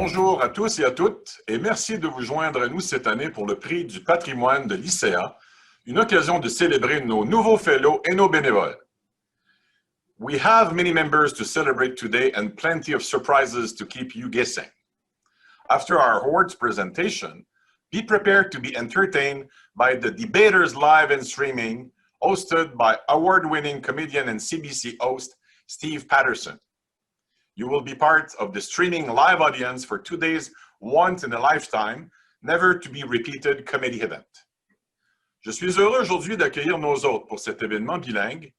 Bonjour à tous et à toutes et merci de vous joindre à nous cette année pour le prix du patrimoine de l'ICEA, une occasion de célébrer nos nouveaux fellows et nos bénévoles. We have many members to celebrate today and plenty of surprises to keep you guessing. After our awards presentation, be prepared to be entertained by the Debaters Live and Streaming, hosted by award-winning comedian and CBC host Steve Patterson. You will be part of the streaming live audience for today's once-in-a-lifetime, never-to-be-repeated comedy event. Je suis heureux aujourd'hui d'accueillir nos hôtes pour cet événement bilingue,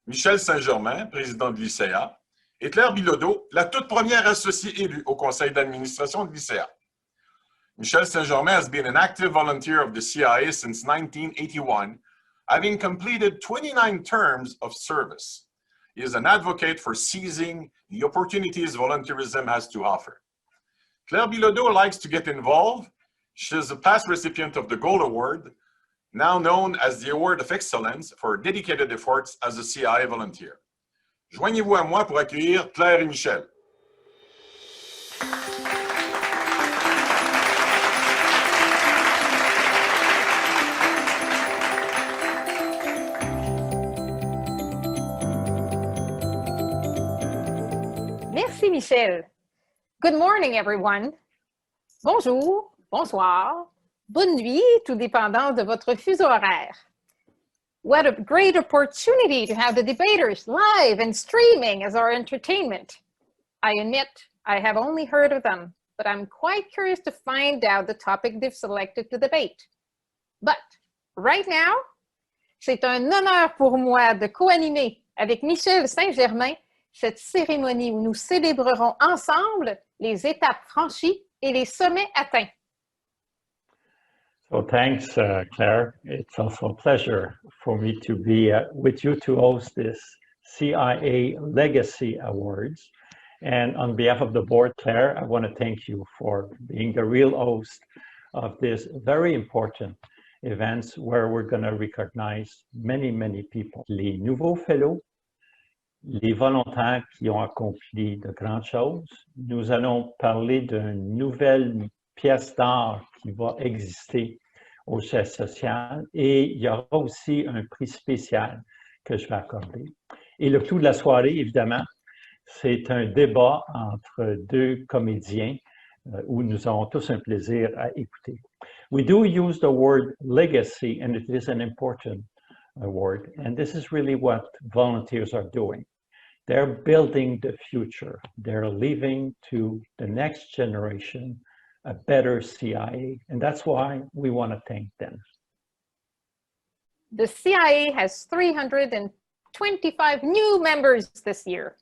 Michel Saint-Germain, président de l'ICEA, et Claire Bilodeau, la toute première associée élue au conseil d'administration de l'ICEA. Michel Saint-Germain has been an active volunteer of the CIA since 1981, having completed 29 terms of service. He is an advocate for seizing the opportunities volunteerism has to offer. Claire Bilodeau likes to get involved. She is a past recipient of the Gold Award, now known as the Award of Excellence for dedicated efforts as a CIA volunteer. Joignez-vous à moi pour accueillir Claire et Michel. Merci, Michel. Good morning, everyone. Bonjour, bonsoir, bonne nuit, tout dépendant de votre fuseau horaire. What a great opportunity to have the debaters live and streaming as our entertainment. I admit I have only heard of them, but I'm quite curious to find out the topic they've selected to debate. But right now, c'est un honneur pour moi de co-animer avec Michel Saint-Germain cette cérémonie où nous célébrerons ensemble les étapes franchies et les sommets atteints. So thanks, Claire. It's also a pleasure for me to be with you to host this CIA Legacy Awards. And on behalf of the board, Claire, I want to thank you for being the real host of this very important events where we're going to recognize many, many people. Les nouveaux fellows, les volontaires qui ont accompli de grandes choses. Nous allons parler d'une nouvelle pièce d'art qui va exister au siège social et il y aura aussi un prix spécial que je vais accorder. Et le tout de la soirée, évidemment, c'est un débat entre deux comédiens où nous avons tous un plaisir à écouter. We do use the word legacy and it is an important word and this is really what volunteers are doing. They're building the future. They're leaving to the next generation a better CIA. And that's why we want to thank them. The CIA has 325 new members this year.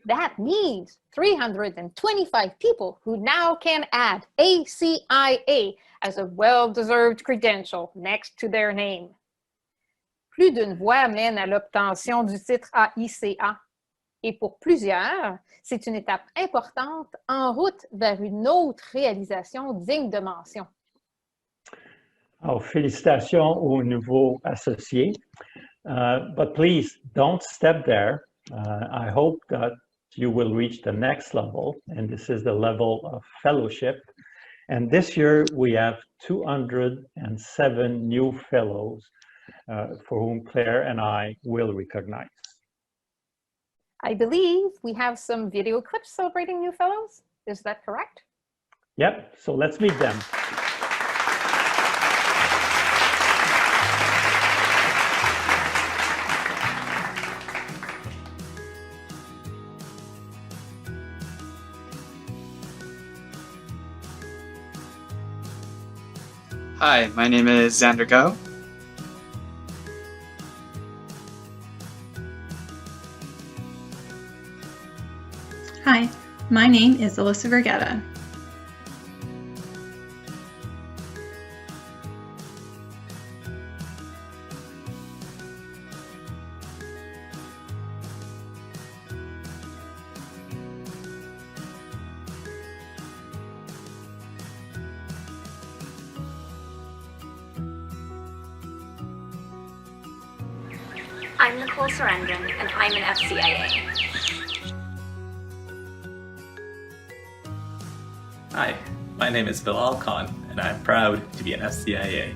That means 325 people who now can add ACIA as a well-deserved credential next to their name. Plus d'une voix mène à l'obtention du titre AICA. Et pour plusieurs, c'est une étape importante en route vers une autre réalisation digne de mention. Alors, félicitations aux nouveaux associés. But please don't step there. I hope that you will reach the next level, and this is the level of fellowship. And this year we have 207 new fellows for whom Claire and I will recognize. I believe we have some video clips celebrating new fellows. Is that correct? Yep, so let's meet them. Hi, my name is Xander Go. Hi, my name is Alyssa Vergetta. I'm Nicole Sarandon, and I'm an FCIA. Hi, my name is Bilal Khan, and I'm proud to be an FCIA.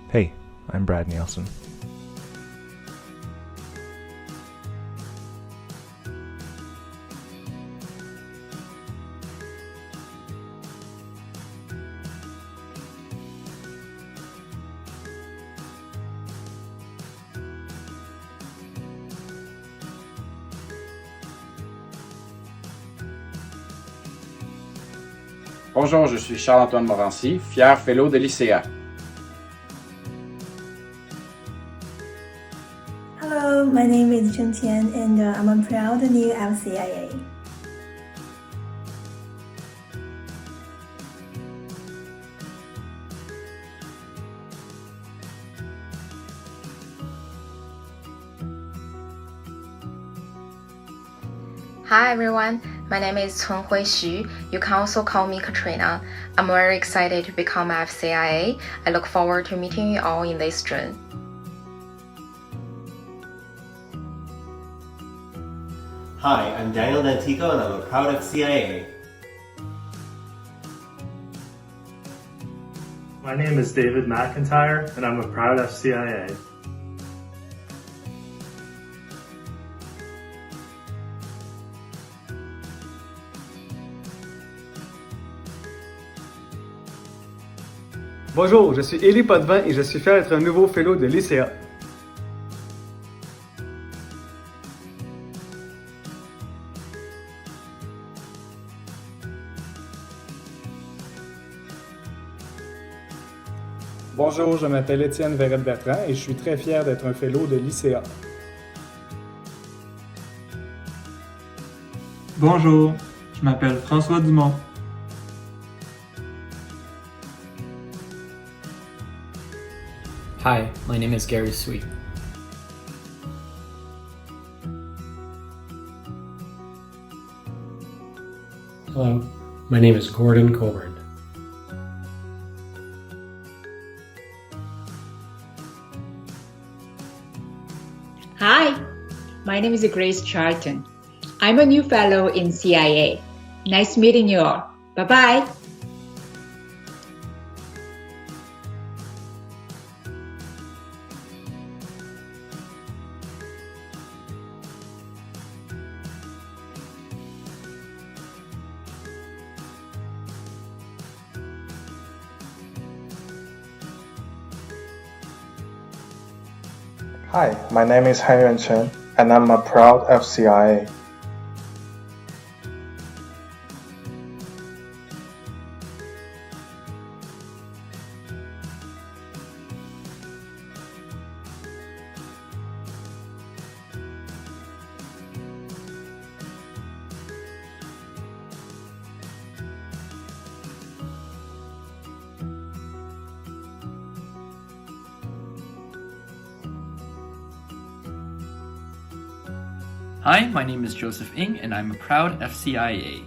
Hey, I'm Brad Nielsen. Bonjour, je suis Charles-Antoine Morancy, fier fellow de l'ICEA. Hello, my name is Chen Qian, and I'm a proud new FCIA. Hi everyone, my name is Cunhui Xu. You can also call me Katrina. I'm very excited to become FCIA. I look forward to meeting you all in this June. Hi, I'm Daniel Dantico and I'm a proud FCIA. My name is David McIntyre and I'm a proud FCIA. Bonjour, je suis Élie Potvin et je suis fier d'être un nouveau fellow de l'ICEA. Bonjour, je m'appelle Étienne Verrette-Bertrand et je suis très fier d'être un fellow de l'ICEA. Bonjour, je m'appelle François Dumont. Hi, my name is Gary Sweet. Hello, my name is Gordon Coburn. Hi, my name is Grace Charlton. I'm a new fellow in CIA. Nice meeting you all. Bye-bye. Hi, my name is Han Yuan Chen, and I'm a proud FCIA. Hi, my name is Joseph Ng and I'm a proud FCIA.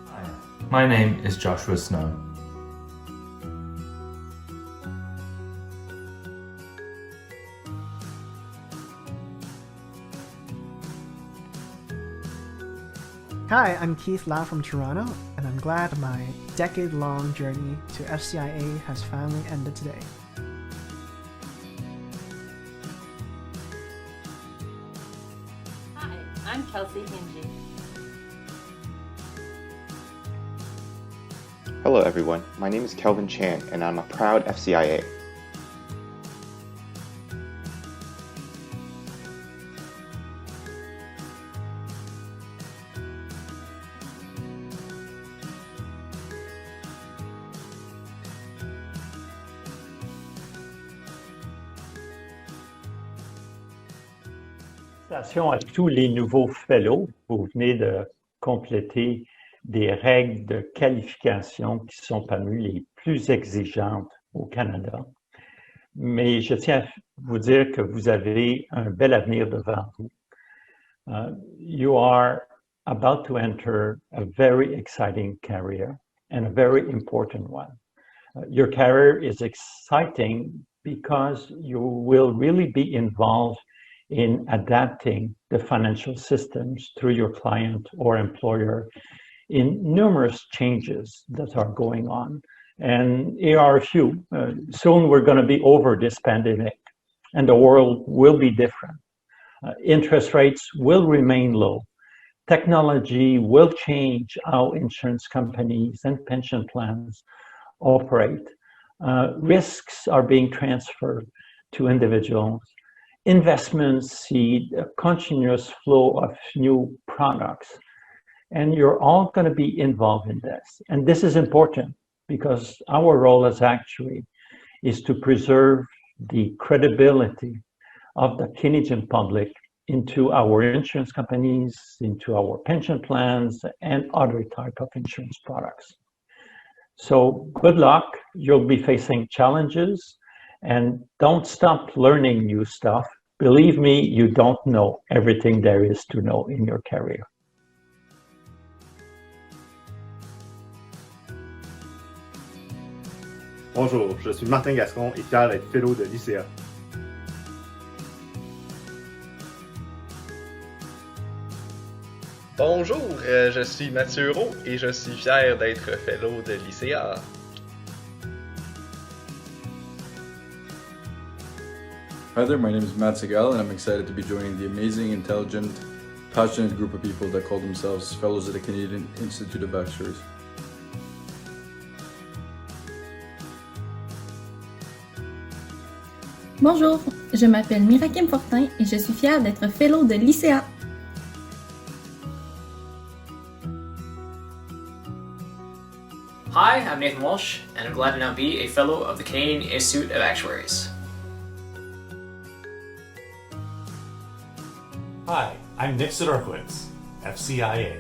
Hi, my name is Joshua Snow. Hi, I'm Keith Lau from Toronto, and I'm glad my decade-long journey to FCIA has finally ended today. Hi, I'm Kelsey Hingy. Hello everyone, my name is Kelvin Chan and I'm a proud FCIA. Félicitations à tous les nouveaux fellows. Vous venez de compléter des règles de qualification qui sont parmi les plus exigeantes au Canada. Mais je tiens à vous dire que vous avez un bel avenir devant vous. You are about to enter a very exciting career and a very important one. Your career is exciting because you will really be involved in adapting the financial systems through your client or employer in numerous changes that are going on. And here are a few. Soon we're going to be over this pandemic and the world will be different. Interest rates will remain low. Technology will change how insurance companies and pension plans operate. Risks are being transferred to individuals. Investments see a continuous flow of new products. And you're all going to be involved in this. And this is important because our role as actuary is to preserve the credibility of the Canadian public into our insurance companies, into our pension plans, and other type of insurance products. So good luck. You'll be facing challenges, and don't stop learning new stuff. Believe me, you don't know everything there is to know in your career. Bonjour, je suis Martin Gascon et fier d'être fellow de l'ICA. Bonjour, je suis Mathieu Roux et je suis fier d'être fellow de l'ICA. Hi there, my name is Matt Segal and I'm excited to be joining the amazing, intelligent, passionate group of people that call themselves Fellows of the Canadian Institute of Actuaries. Bonjour, je m'appelle Mirakim Fortin et je suis fière d'être fellow de l'ICA. Hi, I'm Nathan Walsh, and I'm glad to now be a fellow of the Canadian Institute of Actuaries. Hi, I'm Nick Sidorkowitz, FCIA.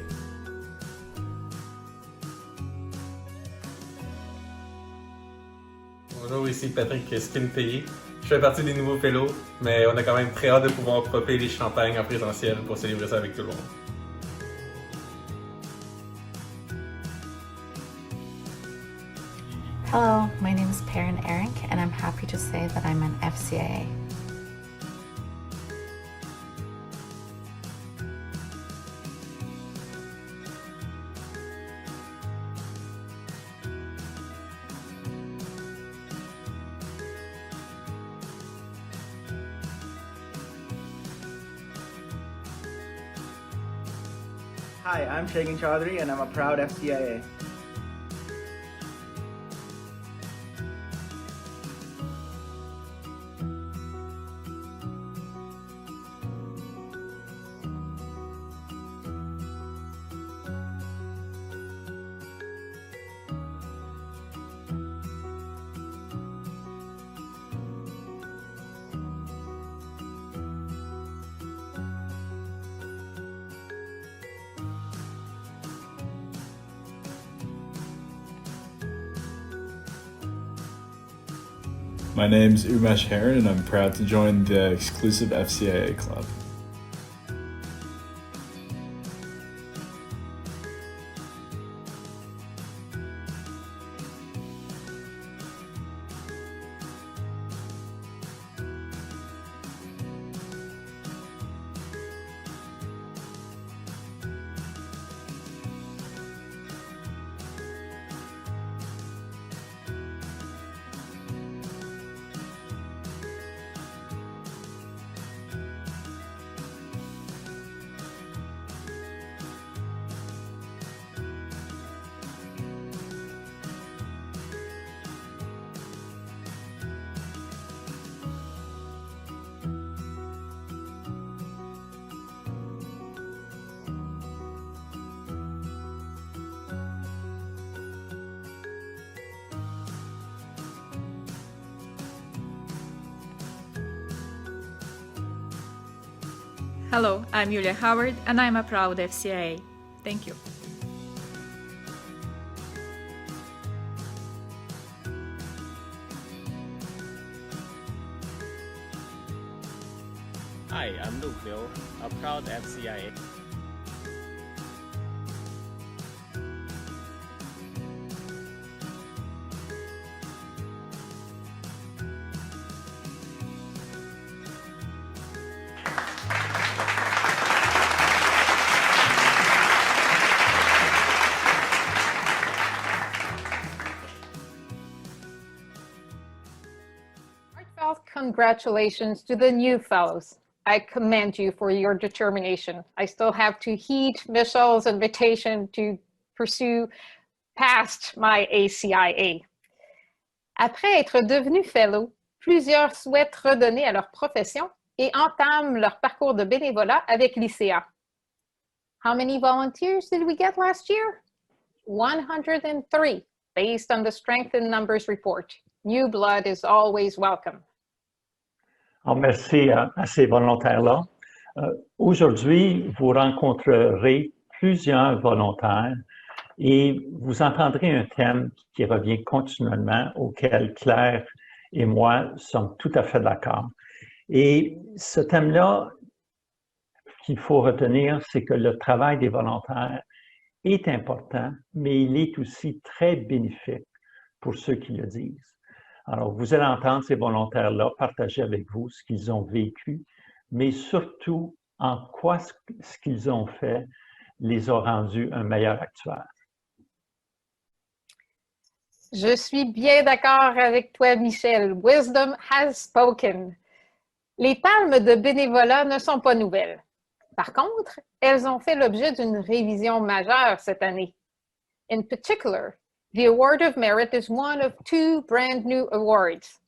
Bonjour, ici Patrick Skinpay. Je fais partie des nouveaux fellows, mais on a quand même très hâte de pouvoir propper les champagnes en présentiel pour célébrer ça avec tout le monde. Hello, my name is Perrin Eric, and I'm happy to say that I'm an FCIA. Hi, I'm Shagan Chaudhary and I'm a proud FCIA. My name's Umesh Heron and I'm proud to join the exclusive FCIA club. Hello, I'm Julia Howard and I'm a proud FCIA. Thank you. Hi, I'm Luke Bill, a proud FCIA. congratulations to the new fellows. I commend you for your determination. I still have to heed Michelle's invitation to pursue past my ACIA. Après être devenu fellow, plusieurs souhaitent redonner à leur profession et entament leur parcours de bénévolat avec l'ICA. How many volunteers did we get last year? 103, based on the Strength in Numbers report. New blood is always welcome. Alors, merci à ces volontaires-là. Aujourd'hui, vous rencontrerez plusieurs volontaires et vous entendrez un thème qui revient continuellement, auquel Claire et moi sommes tout à fait d'accord. Et ce thème-là, qu'il faut retenir, c'est que le travail des volontaires est important, mais il est aussi très bénéfique pour ceux qui le disent. Alors, vous allez entendre ces volontaires-là partager avec vous ce qu'ils ont vécu, mais surtout en quoi ce qu'ils ont fait les a rendus un meilleur actuaire. Je suis bien d'accord avec toi, Michel. Wisdom has spoken. Les palmes de bénévolat ne sont pas nouvelles. Par contre, elles ont fait l'objet d'une révision majeure cette année. In particular, the Award of Merit is one of two brand new awards.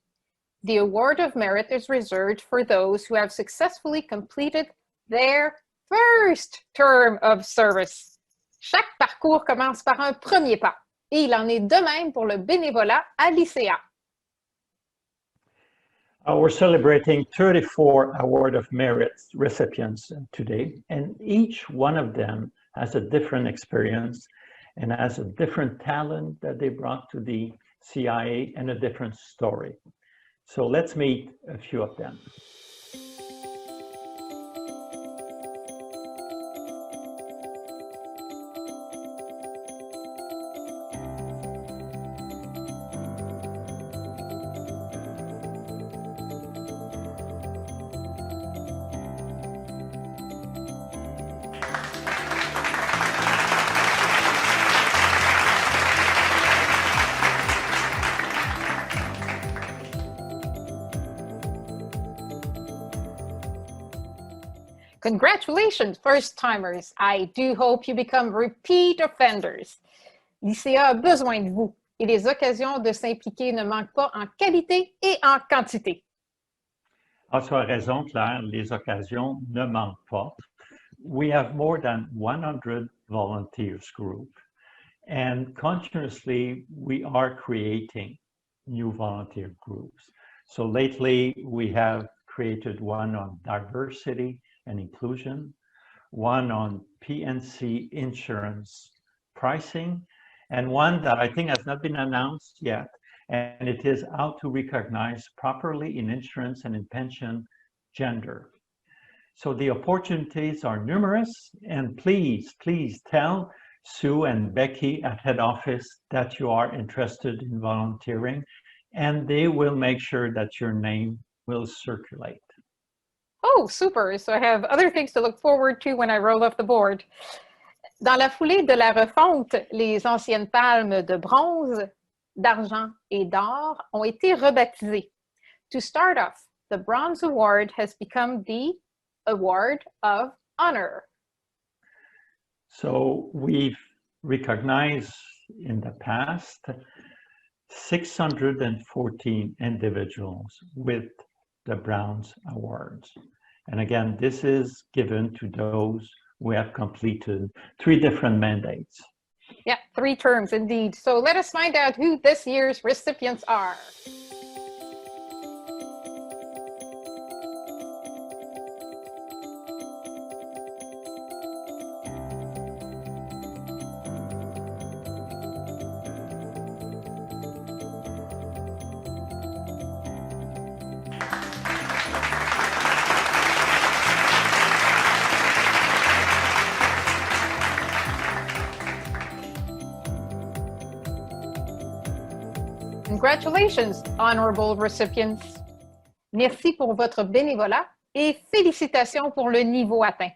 The Award of Merit is reserved for those who have successfully completed their first term of service. Chaque parcours commence par un premier pas, et il en est de même pour le bénévolat à l'ICA. We're celebrating 34 Award of Merit recipients today, and each one of them has a different experience and has a different talent that they brought to the CIA and a different story. So let's meet a few of them. Congratulations, first-timers. I do hope you become repeat offenders. L'ICA a besoin de vous et les occasions de s'impliquer ne manquent pas en qualité et en quantité. Ah, tu as raison, Claire, les occasions ne manquent pas. We have more than 100 volunteers group, and continuously we are creating new volunteer groups. So lately we have created one on diversity and inclusion, one on PNC insurance pricing, and one that I think has not been announced yet, and it is how to recognize properly in insurance and in pension gender. So the opportunities are numerous, and please tell Sue and Becky at head office that you are interested in volunteering, and they will make sure that your name will circulate. Oh, super! So I have other things to look forward to when I roll off the board. Dans la foulée de la refonte, les anciennes palmes de bronze, d'argent et d'or ont été rebaptisées. To start off, the Bronze Award has become the Award of Honor. So we've recognized in the past 614 individuals with the Bronze Awards. And again, this is given to those who have completed 3 different mandates. Yeah, 3 terms indeed. So let us find out who this year's recipients are. Congratulations, honorable recipients. Merci pour votre bénévolat et félicitations pour le niveau atteint.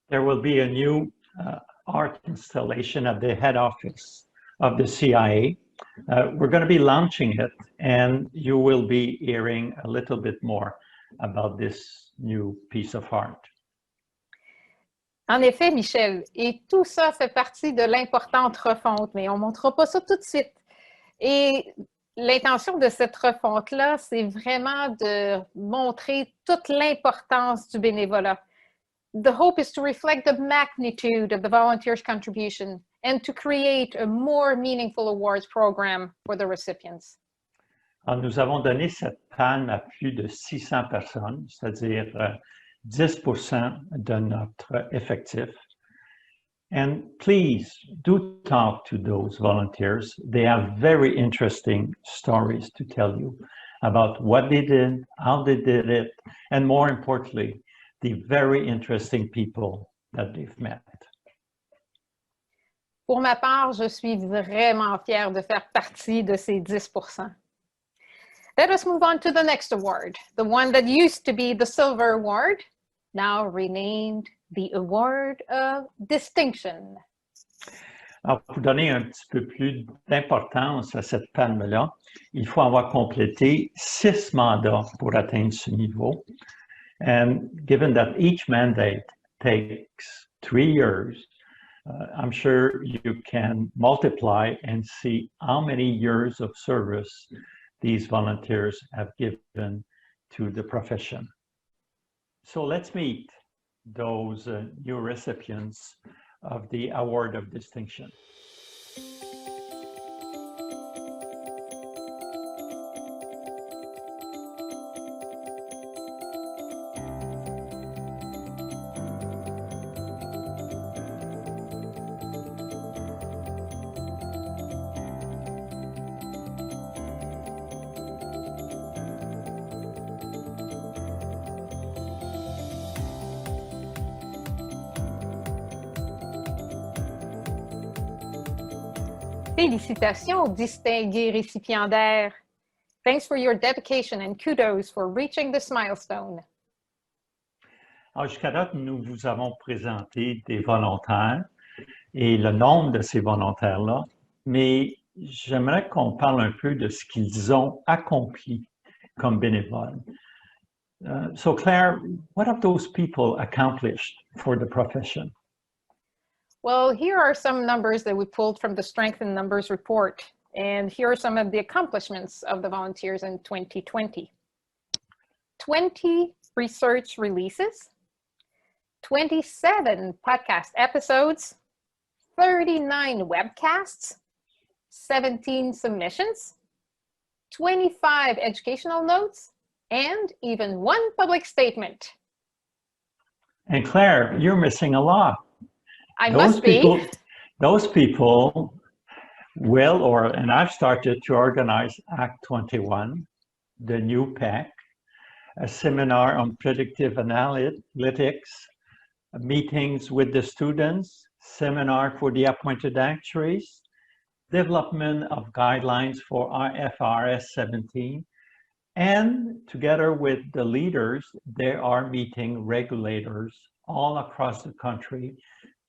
There will be a new art installation at the head office of the CIA We're going to be launching it, and you will be hearing a little bit more about this new piece of art. En effet, Michel, et tout ça fait partie de l'importante refonte, mais on ne montrera pas ça tout de suite. Et l'intention de cette refonte-là, c'est vraiment de montrer toute l'importance du bénévolat. The hope is to reflect the magnitude of the volunteers' contribution and to create a more meaningful awards program for the recipients. Alors, nous avons donné cette palme à plus de 600 personnes, c'est-à-dire 10% de notre effectif. And please do talk to those volunteers. They have very interesting stories to tell you about what they did, how they did it, and more importantly, the very interesting people that they've met. Pour ma part, je suis vraiment fière de faire partie de ces 10%. Let us move on to the next award, the one that used to be the Silver Award, now renamed the Award of Distinction. Alors, pour donner un petit peu plus d'importance à cette palme-là, il faut avoir complété 6 mandats pour atteindre ce niveau. And given that each mandate takes 3 years, I'm sure you can multiply and see how many years of service these volunteers have given to the profession. So let's meet those new recipients of the Award of Distinction. Félicitations, distingués récipiendaires. Thanks for your dedication and kudos for reaching this milestone. Alors, jusqu'à date, nous vous avons présenté des volontaires et le nombre de ces volontaires-là, mais j'aimerais qu'on parle un peu de ce qu'ils ont accompli comme bénévoles. So Claire, what have those people accomplished for the profession? Well, here are some numbers that we pulled from the Strength in Numbers report, and here are some of the accomplishments of the volunteers in 2020. 20 research releases, 27 podcast episodes, 39 webcasts, 17 submissions, 25 educational notes, and even 1 public statement. And Claire, you're missing a lot. I must be. Those people will, and I've started to organize Act 21, the new PEC, a seminar on predictive analytics, meetings with the students, seminar for the appointed actuaries, development of guidelines for IFRS 17, and together with the leaders, they are meeting regulators all across the country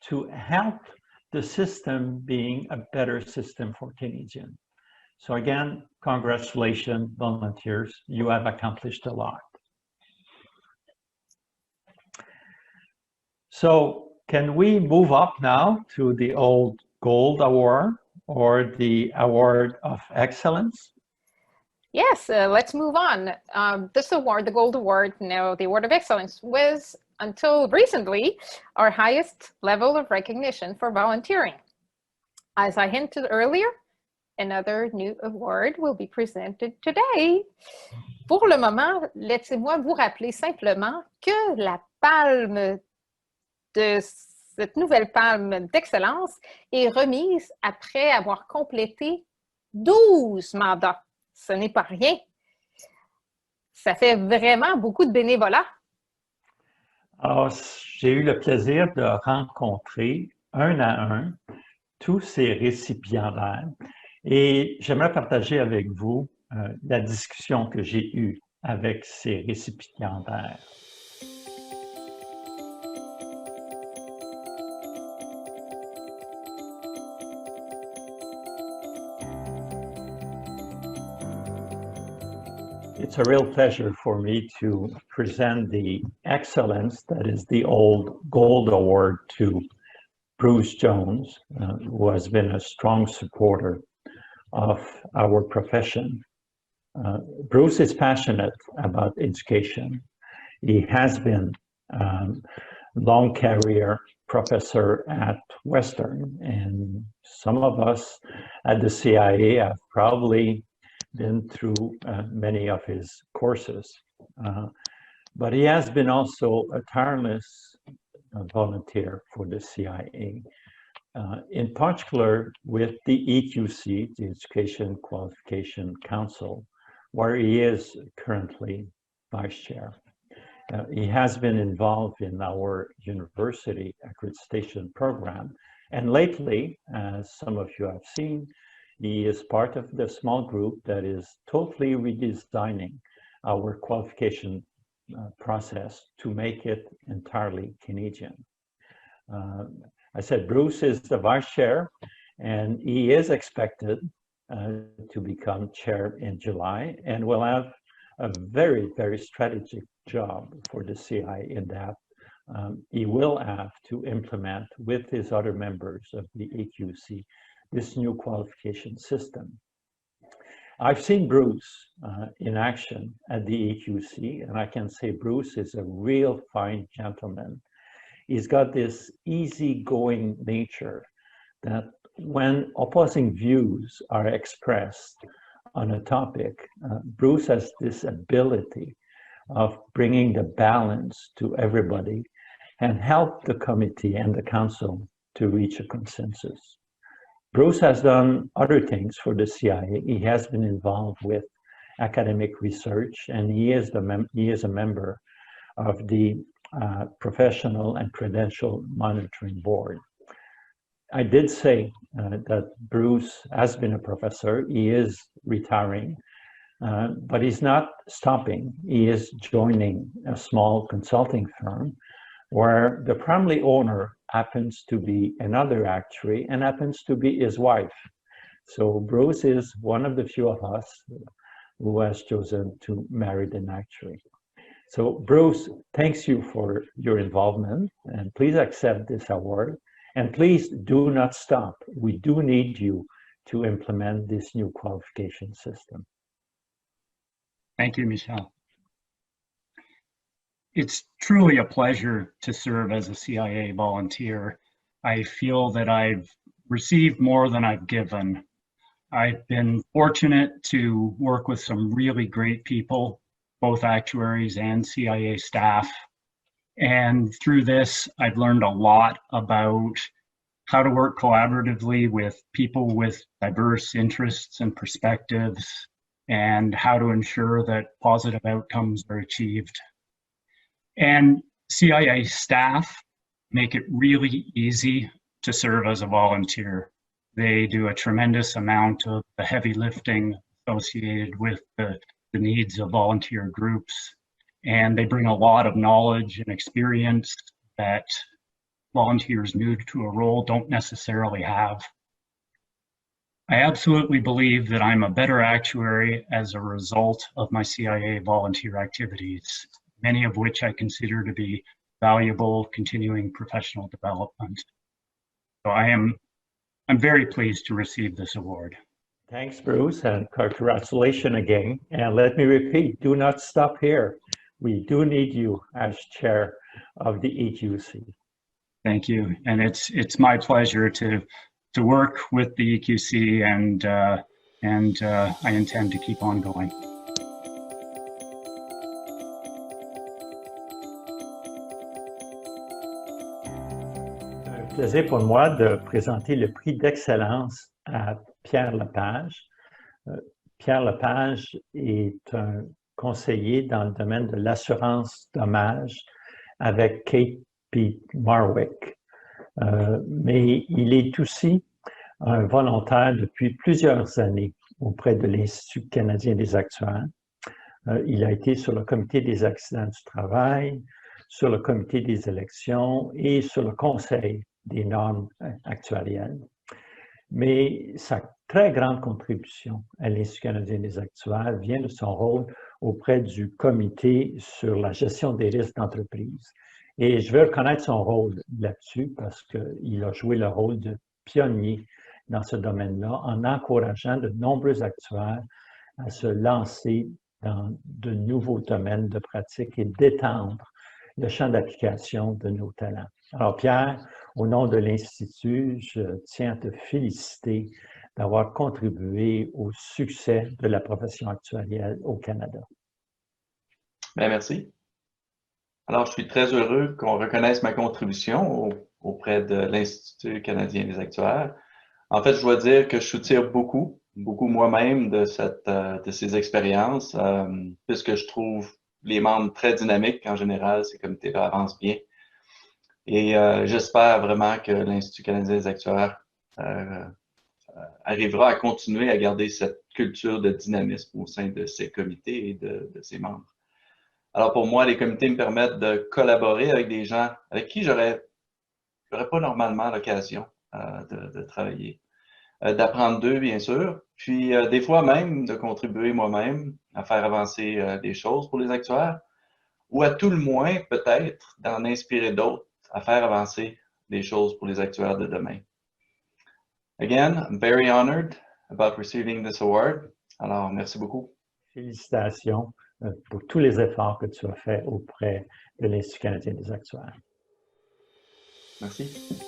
to help the system being a better system for Canadians. So again, congratulations, volunteers. You have accomplished a lot. So can we move up now to the old Gold Award or the Award of Excellence? Yes, let's move on. This award, the Gold Award, now the Award of Excellence, was until recently our highest level of recognition for volunteering. As I hinted earlier, another new award will be presented today. Pour le moment, laissez-moi vous rappeler simplement que la palme de cette nouvelle palme d'excellence est remise après avoir complété 12 mandats. Ce n'est pas rien. Ça fait vraiment beaucoup de bénévolat. Alors, j'ai eu le plaisir de rencontrer un à un tous ces récipiendaires et j'aimerais partager avec vous la discussion que j'ai eue avec ces récipiendaires. It's a real pleasure for me to present the excellence that is the old gold award to Bruce Jones, who has been a strong supporter of our profession. Bruce is passionate about education. He has been long career professor at Western, and some of us at the CIA have probably been through many of his courses. But he has been also a tireless volunteer for the CIA, in particular with the EQC, the Education Qualification Council, where he is currently vice chair. He has been involved in our university accreditation program, and lately, as some of you have seen, he is part of the small group that is totally redesigning our qualification process to make it entirely Canadian. I said Bruce is the vice chair, and he is expected to become chair in July, and will have a very, very strategic job for the CIA in that he will have to implement with his other members of the EQC this new qualification system. I've seen Bruce in action at the EQC, and I can say Bruce is a real fine gentleman. He's got this easygoing nature that when opposing views are expressed on a topic, Bruce has this ability of bringing the balance to everybody and help the committee and the council to reach a consensus. Bruce has done other things for the CIA. He has been involved with academic research, and he is a member of the Professional and Credential Monitoring Board. I did say that Bruce has been a professor. He is retiring, but he's not stopping. He is joining a small consulting firm where the primary owner happens to be another actuary and happens to be his wife. So Bruce is one of the few of us who has chosen to marry an actuary. So Bruce, thanks you for your involvement, and please accept this award. And please do not stop. We do need you to implement this new qualification system. Thank you, Michel. It's truly a pleasure to serve as a CIA volunteer. I feel that I've received more than I've given. I've been fortunate to work with some really great people, both actuaries and CIA staff. And through this, I've learned a lot about how to work collaboratively with people with diverse interests and perspectives, and how to ensure that positive outcomes are achieved. And CIA staff make it really easy to serve as a volunteer. They do a tremendous amount of the heavy lifting associated with the needs of volunteer groups. And they bring a lot of knowledge and experience that volunteers new to a role don't necessarily have. I absolutely believe that I'm a better actuary as a result of my CIA volunteer activities, many of which I consider to be valuable continuing professional development. So I'm very pleased to receive this award. Thanks, Bruce, and congratulations again. And let me repeat, do not stop here. We do need you as chair of the EQC. Thank you, and it's my pleasure to work with the EQC, and I intend to keep on going. C'est un plaisir pour moi de présenter le prix d'excellence à Pierre Lepage. Pierre Lepage est un conseiller dans le domaine de l'assurance dommages avec Kate P. Marwick. Mais il est aussi un volontaire depuis plusieurs années auprès de l'Institut canadien des actuaires. Il a été sur le comité des accidents du travail, sur le comité des élections et sur le conseil des normes actuarielles. Mais sa très grande contribution à l'Institut canadien des actuaires vient de son rôle auprès du comité sur la gestion des risques d'entreprise. Et je veux reconnaître son rôle là-dessus parce qu'il a joué le rôle de pionnier dans ce domaine-là en encourageant de nombreux actuaires à se lancer dans de nouveaux domaines de pratique et d'étendre le champ d'application de nos talents. Alors Pierre, au nom de l'Institut, je tiens à te féliciter d'avoir contribué au succès de la profession actuarielle au Canada. Bien, merci. Alors, je suis très heureux qu'on reconnaisse ma contribution auprès de l'Institut canadien des actuaires. En fait, je dois dire que je soutire beaucoup moi-même de ces expériences, puisque je trouve les membres très dynamiques en général, ces comités-là avancent bien. Et j'espère vraiment que l'Institut canadien des actuaires arrivera à continuer à garder cette culture de dynamisme au sein de ses comités et de ses membres. Alors pour moi, les comités me permettent de collaborer avec des gens avec qui j'aurais pas normalement l'occasion de travailler, d'apprendre d'eux bien sûr, puis des fois même de contribuer moi-même à faire avancer des choses pour les actuaires, ou à tout le moins peut-être d'en inspirer d'autres à faire avancer des choses pour les actuaires de demain. Again, I'm very honored about receiving this award. Alors, merci beaucoup. Félicitations pour tous les efforts que tu as faits auprès de l'Institut canadien des actuaires. Merci.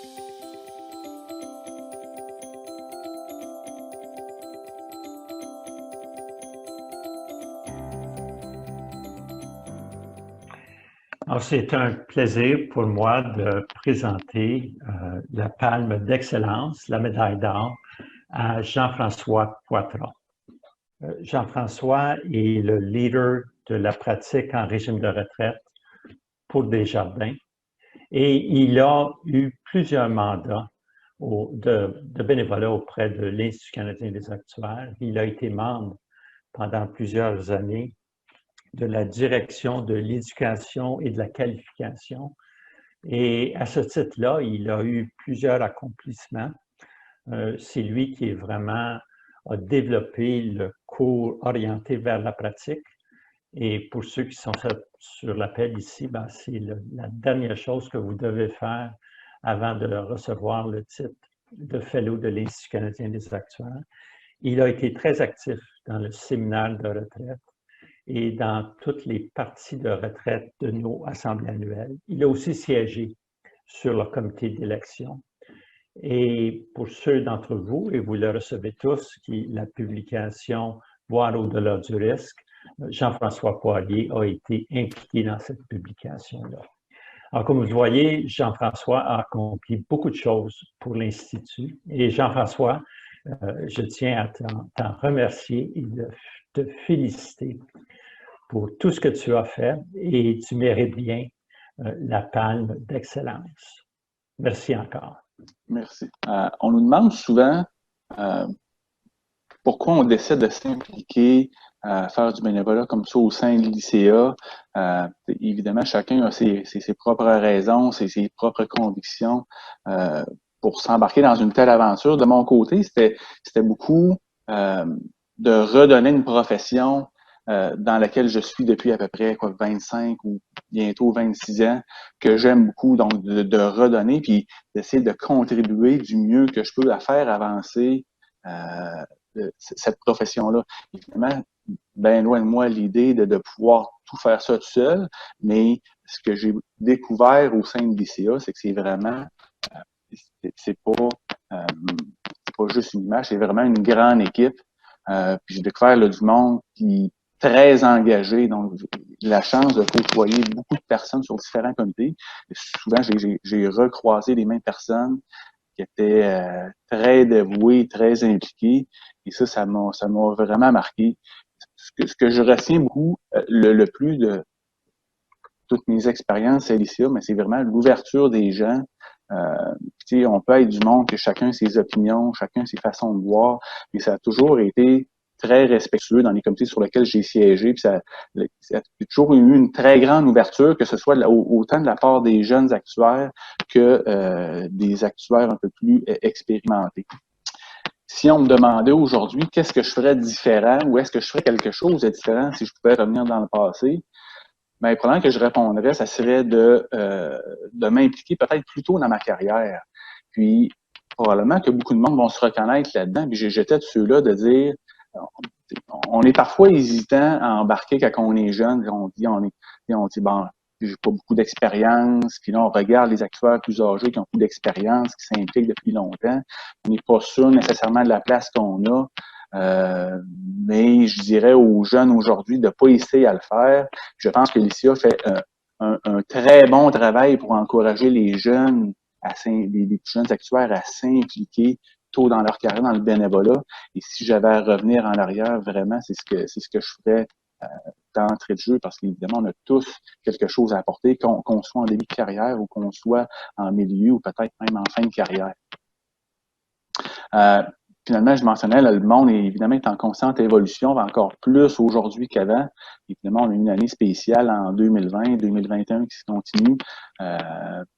Alors, c'est un plaisir pour moi de présenter la palme d'excellence, la médaille d'or, à Jean-François Poitras. Jean-François est le leader de la pratique en régime de retraite pour Desjardins et il a eu plusieurs mandats de bénévolat auprès de l'Institut canadien des actuaires. Il a été membre pendant plusieurs années de la direction de l'éducation et de la qualification. Et à ce titre-là, il a eu plusieurs accomplissements. C'est lui qui a développé le cours orienté vers la pratique. Et pour ceux qui sont sur l'appel ici, c'est la dernière chose que vous devez faire avant de recevoir le titre de Fellow de l'Institut canadien des actuaires. Il a été très actif dans le séminaire de retraite et dans toutes les parties de retraite de nos assemblées annuelles. Il a aussi siégé sur le comité d'élection. Et pour ceux d'entre vous, et vous le recevez tous, la publication « Voir au-delà du risque », Jean-François Poirier a été impliqué dans cette publication-là. Alors, comme vous voyez, Jean-François a accompli beaucoup de choses pour l'Institut. Et Jean-François, je tiens à t'en remercier et de te féliciter pour tout ce que tu as fait et tu mérites bien la palme d'excellence. Merci encore. Merci. On nous demande souvent pourquoi on décide de s'impliquer, faire du bénévolat comme ça au sein de l'ICA. Évidemment, chacun a ses propres raisons, ses propres convictions pour s'embarquer dans une telle aventure. De mon côté, c'était beaucoup de redonner une profession dans laquelle je suis depuis à peu près 25 ou bientôt 26 ans, que j'aime beaucoup, donc de redonner, puis d'essayer de contribuer du mieux que je peux à faire avancer cette profession-là. Évidemment, bien loin de moi l'idée de pouvoir tout faire ça tout seul, mais ce que j'ai découvert au sein de l'ICA, c'est que c'est vraiment, c'est pas juste une image, c'est vraiment une grande équipe. Puis j'ai découvert là, du monde qui très engagé, donc la chance de côtoyer beaucoup de personnes sur différents comités. Et souvent, j'ai recroisé les mêmes personnes qui étaient très dévouées, très impliquées, et ça m'a vraiment marqué. Ce que je retiens beaucoup, le plus de toutes mes expériences à l'ICA, mais c'est vraiment l'ouverture des gens. On peut être du monde que chacun ses opinions, chacun ses façons de voir, mais ça a toujours été très respectueux dans les comités sur lesquels j'ai siégé. Puis ça a toujours eu une très grande ouverture, que ce soit autant de la part des jeunes actuaires que des actuaires un peu plus expérimentés. si on me demandait aujourd'hui qu'est-ce que je ferais différent ou est-ce que je ferais quelque chose de différent si je pouvais revenir dans le passé, bien, probablement que je répondrais, ça serait de m'impliquer peut-être plus tôt dans ma carrière. Puis, probablement que beaucoup de monde vont se reconnaître là-dedans. Puis, j'étais de ceux-là de dire, on est parfois hésitant à embarquer quand on est jeune. On dit, bon, j'ai pas beaucoup d'expérience. Puis là, on regarde les acteurs plus âgés qui ont plus d'expérience, qui s'impliquent depuis longtemps. On n'est pas sûr nécessairement de la place qu'on a. Mais je dirais aux jeunes aujourd'hui de ne pas hésiter à le faire. Je pense que l'ICA fait un très bon travail pour encourager les jeunes, les jeunes actuaires à s'impliquer tôt dans leur carrière dans le bénévolat. Et si j'avais à revenir en arrière, vraiment, c'est ce que je ferais d'entrée de jeu, parce qu'évidemment, on a tous quelque chose à apporter, qu'on soit en début de carrière ou qu'on soit en milieu ou peut-être même en fin de carrière. Finalement, je mentionnais, là, le monde évidemment est en constante évolution, encore plus aujourd'hui qu'avant. Évidemment, on a eu une année spéciale en 2020, 2021 qui se continue.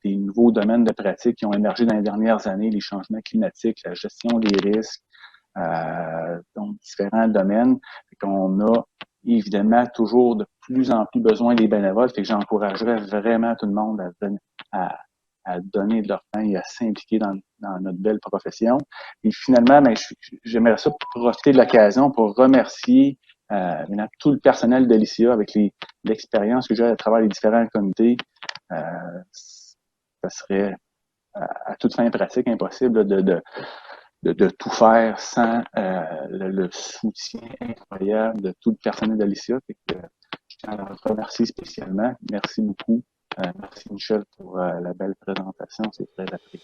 Des nouveaux domaines de pratique qui ont émergé dans les dernières années, les changements climatiques, la gestion des risques, donc différents domaines. On a évidemment toujours de plus en plus besoin des bénévoles. Fait que j'encouragerais vraiment tout le monde à donner de leur temps et à s'impliquer dans notre belle profession. Et finalement, ben, j'aimerais ça profiter de l'occasion pour remercier tout le personnel de l'ICA avec l'expérience que j'ai à travers les différents comités. Ça serait à toute fin pratique impossible de tout faire sans le soutien incroyable de tout le personnel de l'ICA. Je tiens à le remercier spécialement. Merci beaucoup. Merci Michel pour la belle présentation, c'est très apprécié.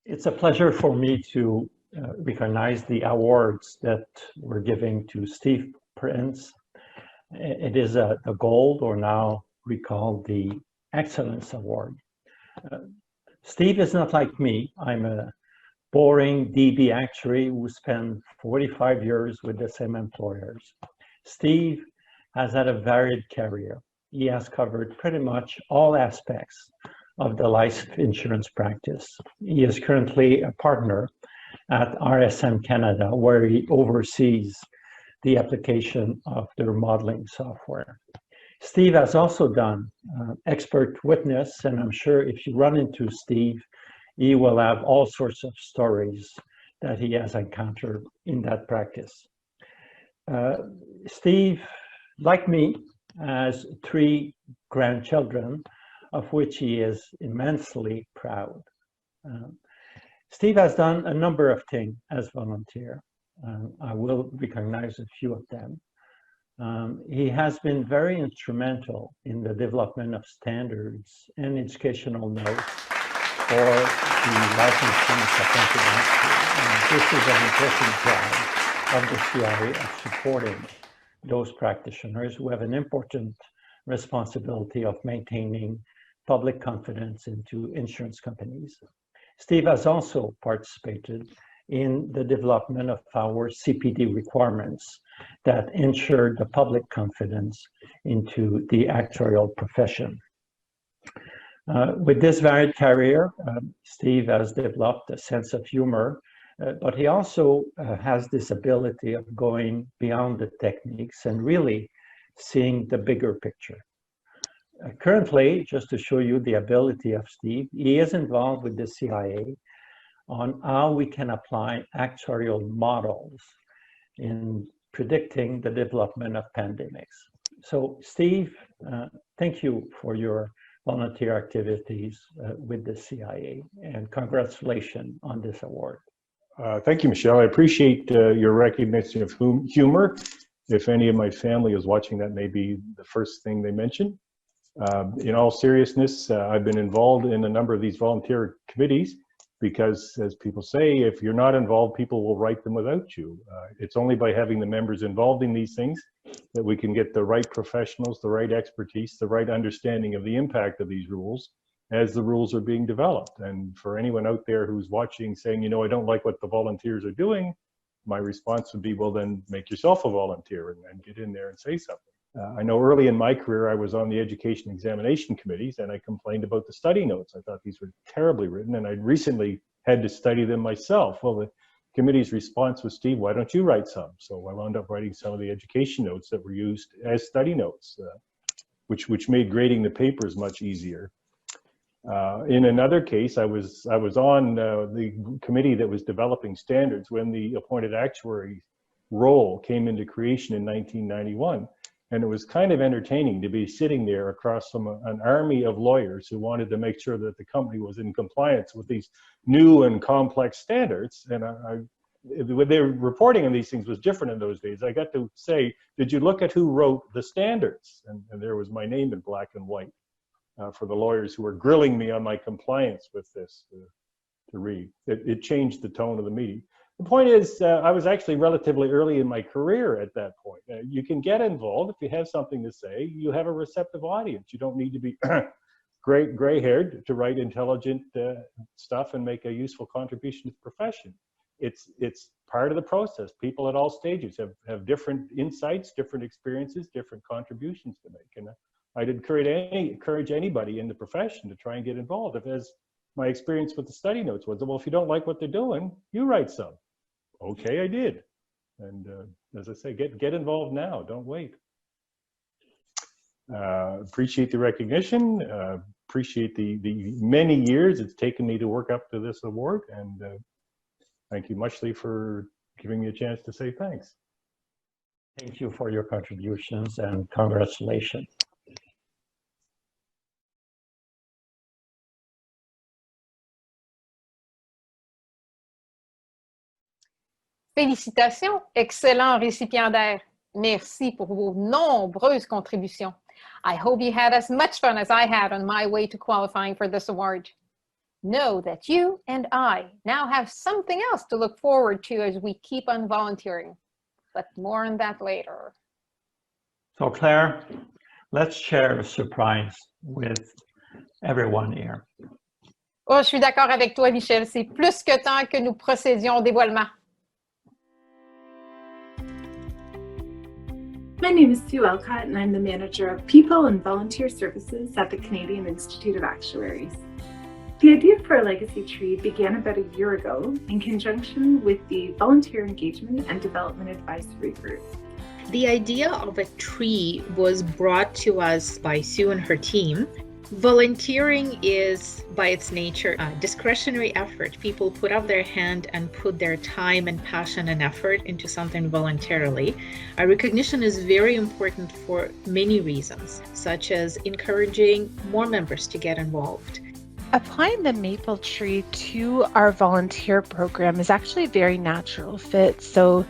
It's a pleasure for me to recognize the awards that we're giving to Steve Prince. It is the gold, or now we call the Excellence Award. Steve is not like me. I'm a boring DB actuary who spent 45 years with the same employers. Steve has had a varied career. He has covered pretty much all aspects of the life insurance practice. He is currently a partner at RSM Canada, where he oversees the application of their modeling software. Steve has also done expert witness, and I'm sure if you run into Steve, he will have all sorts of stories that he has encountered in that practice. Steve, like me, has 3 grandchildren, of which he is immensely proud. Steve has done a number of things as volunteer. I will recognize a few of them. He has been very instrumental in the development of standards and educational notes for the life insurance accounting. This is an important job of the CIA of supporting those practitioners who have an important responsibility of maintaining public confidence into insurance companies. Steve has also participated in the development of our CPD requirements that ensure the public confidence into the actuarial profession. With this varied career, Steve has developed a sense of humor, but he also has this ability of going beyond the techniques and really seeing the bigger picture. Currently, just to show you the ability of Steve, he is involved with the CIA on how we can apply actuarial models in predicting the development of pandemics. So Steve, thank you for your volunteer activities with the CIA, and congratulations on this award. Thank you, Michelle. I appreciate your recognition of humor. If any of my family is watching, that may be the first thing they mention. In all seriousness, I've been involved in a number of these volunteer committees because, as people say, if you're not involved, people will write them without you. It's only by having the members involved in these things that we can get the right professionals, the right expertise, the right understanding of the impact of these rules as the rules are being developed. And for anyone out there who's watching saying, you know, I don't like what the volunteers are doing, my response would be, well, then make yourself a volunteer and get in there and say something. I know early in my career, I was on the education examination committees and I complained about the study notes. I thought these were terribly written and I'd recently had to study them myself. Well, the committee's response was, Steve, why don't you write some? So I wound up writing some of the education notes that were used as study notes, which made grading the papers much easier. In another case, I was on the committee that was developing standards when the appointed actuary role came into creation in 1991. And it was kind of entertaining to be sitting there across from an army of lawyers who wanted to make sure that the company was in compliance with these new and complex standards. And when they were reporting on these things was different in those days. I got to say, did you look at who wrote the standards? And there was my name in black and white for the lawyers who were grilling me on my compliance with this to read. It changed the tone of the meeting. The point is, I was actually relatively early in my career at that point. You can get involved if you have something to say. You have a receptive audience. You don't need to be gray-haired to write intelligent stuff and make a useful contribution to the profession. It's part of the process. People at all stages have different insights, different experiences, different contributions to make. And I'd encourage anybody in the profession to try and get involved. As my experience with the study notes was, well, if you don't like what they're doing, you write some. Okay, I did. And as I say, get involved now, don't wait. Appreciate the recognition, appreciate the many years it's taken me to work up to this award, and thank you muchly for giving me a chance to say thanks. Thank you for your contributions and congratulations. Félicitations, excellent récipiendaire. Merci pour vos nombreuses contributions. I hope you had as much fun as I had on my way to qualifying for this award. Know that you and I now have something else to look forward to as we keep on volunteering. But more on that later. So Claire, let's share a surprise with everyone here. Oh, je suis d'accord avec toi, Michel. C'est plus que temps que nous procédions au dévoilement. My name is Sue Elcott, and I'm the Manager of People and Volunteer Services at the Canadian Institute of Actuaries. The idea for a legacy tree began about a year ago in conjunction with the Volunteer Engagement and Development Advisory Group. The idea of a tree was brought to us by Sue and her team. Volunteering is, by its nature, a discretionary effort. People put up their hand and put their time and passion and effort into something voluntarily. Our recognition is very important for many reasons, such as encouraging more members to get involved. Applying the maple tree to our volunteer program is actually a very natural fit. So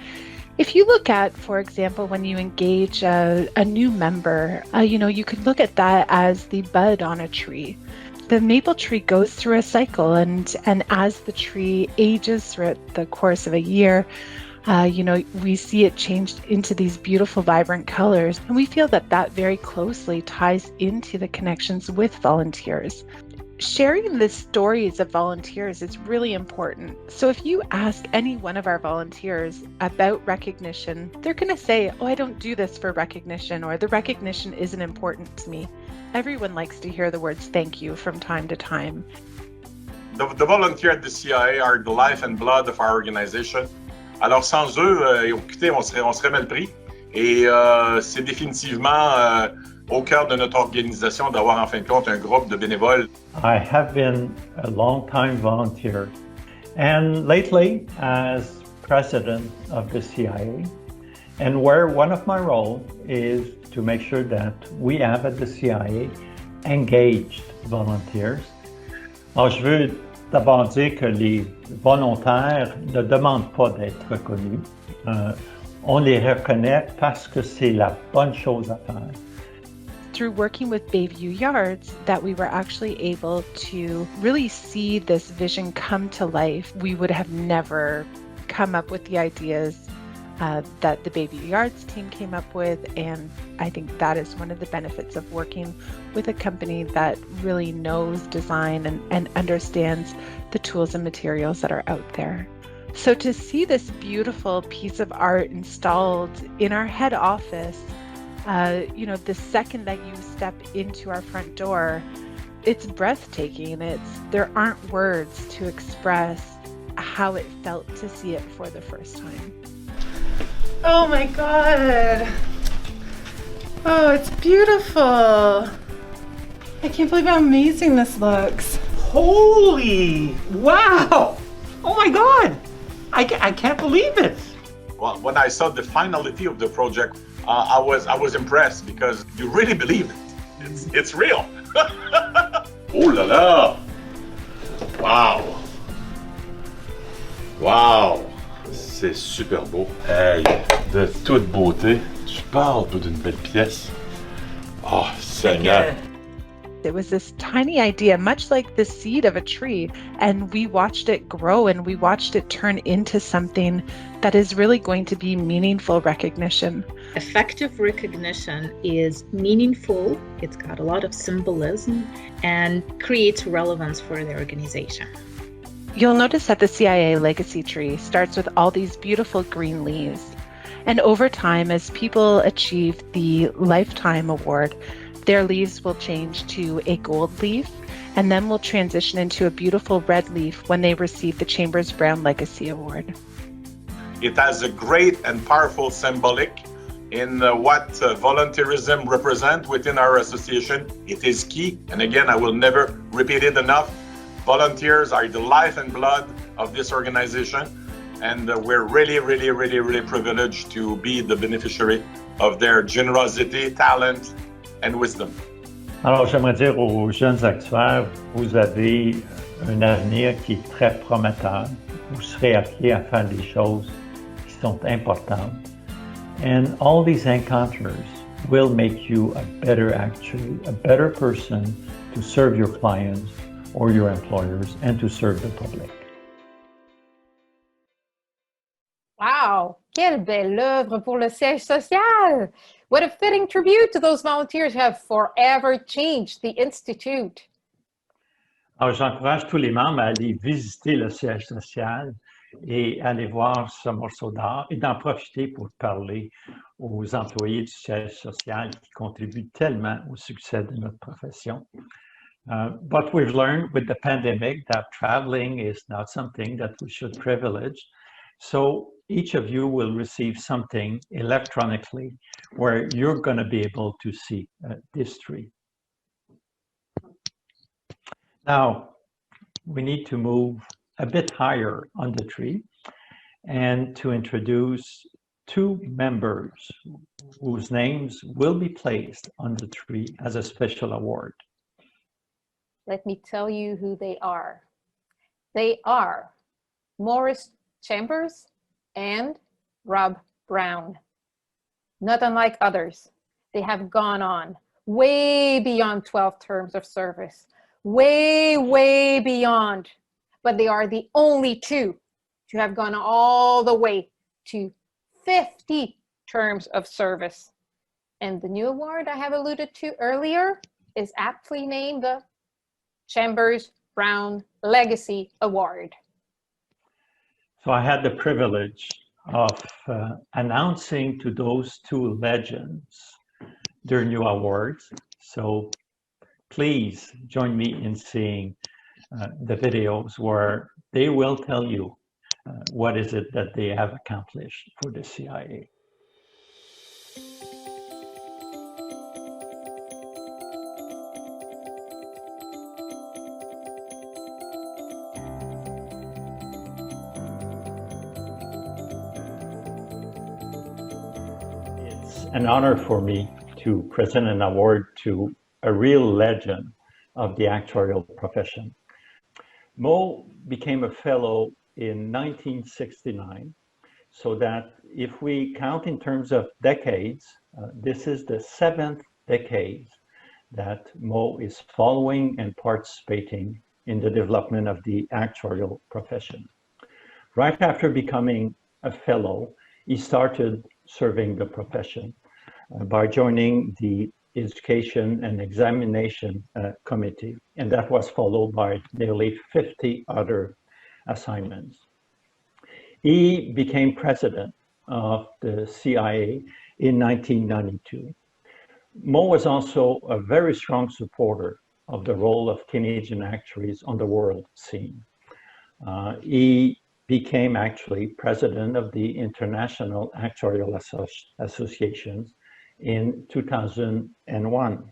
if you look at, for example, when you engage a new member, you could look at that as the bud on a tree. The maple tree goes through a cycle, and as the tree ages throughout the course of a year, we see it changed into these beautiful, vibrant colors. And we feel that very closely ties into the connections with volunteers. Sharing the stories of volunteers is really important. So if you ask any one of our volunteers about recognition, they're going to say, oh, I don't do this for recognition, or the recognition isn't important to me. Everyone likes to hear the words thank you from time to time. The volunteers at the CIA are the life and blood of our organization. Alors sans eux, écoutez, on serait mal pris. Et c'est définitivement au cœur de notre organisation d'avoir en fin de compte un groupe de bénévoles. I have been a long-time volunteer, and lately as president of the CIA, and where one of my roles is to make sure that we have at the CIA engaged volunteers. Alors, je veux d'abord dire que les volontaires ne demandent pas d'être reconnus. On les reconnaît parce que c'est la bonne chose à faire. Through working with Bayview Yards, that we were actually able to really see this vision come to life. We would have never come up with the ideas that the Bayview Yards team came up with, and I think that is one of the benefits of working with a company that really knows design and understands the tools and materials that are out there. So to see this beautiful piece of art installed in our head office, the second that you step into our front door, it's breathtaking. There aren't words to express how it felt to see it for the first time. Oh my God. Oh, it's beautiful. I can't believe how amazing this looks. Holy, wow. Oh my God. I can't believe it. Well, when I saw the finality of the project, I was impressed because you really believe it. It's real. Oh là là! Wow! Wow! C'est super beau. Hey, de toute beauté. Tu parles d'une belle pièce. Oh, Seigneur. It was this tiny idea, much like the seed of a tree, and we watched it grow and we watched it turn into something that is really going to be meaningful recognition. Effective recognition is meaningful, it's got a lot of symbolism, and creates relevance for the organization. You'll notice that the CIA legacy tree starts with all these beautiful green leaves. And over time, as people achieve the Lifetime Award, their leaves will change to a gold leaf, and then will transition into a beautiful red leaf when they receive the Chambers Brown Legacy Award. It has a great and powerful symbolic in what volunteerism represents within our association. It is key, and again, I will never repeat it enough. Volunteers are the life and blood of this organization, and we're really privileged to be the beneficiary of their generosity, talent, and wisdom. Alors, j'aimerais dire aux jeunes actuaires, vous avez un avenir qui est très prometteur. Vous serez appelés à faire des choses qui sont importantes. And all these encounters will make you a better actuary, a better person to serve your clients, or your employers and to serve the public. Wow! Quelle belle œuvre pour le siège social! What a fitting tribute to those volunteers who have forever changed the Institute. Alors, j'encourage tous les membres à aller visiter le siège social et aller voir ce morceau d'art et d'en profiter pour parler aux employés du siège social qui contribuent tellement au succès de notre profession. But we've learned with the pandemic that traveling is not something that we should privilege. So each of you will receive something electronically where you're going to be able to see this tree. Now, we need to move a bit higher on the tree and to introduce two members whose names will be placed on the tree as a special award. Let me tell you who they are. They are Morris Chambers and Rob Brown. Not unlike others, they have gone on way beyond 12 terms of service. Way, way beyond. But they are the only two to have gone all the way to 50 terms of service. And the new award I have alluded to earlier is aptly named the Chambers Brown Legacy Award. So I had the privilege of announcing to those two legends their new awards. So please join me in seeing the videos where they will tell you what is it that they have accomplished for the CIA. It's an honor for me to present an award to a real legend of the actuarial profession. Mo became a fellow in 1969, so that if we count in terms of decades, this is the 7th decade that Mo is following and participating in the development of the actuarial profession. Right after becoming a fellow, he started serving the profession by joining the Education and Examination Committee, and that was followed by nearly 50 other assignments. He became president of the CIA in 1992. Mo was also a very strong supporter of the role of Canadian actuaries on the world scene. He became actually president of the International Actuarial Associations in 2001.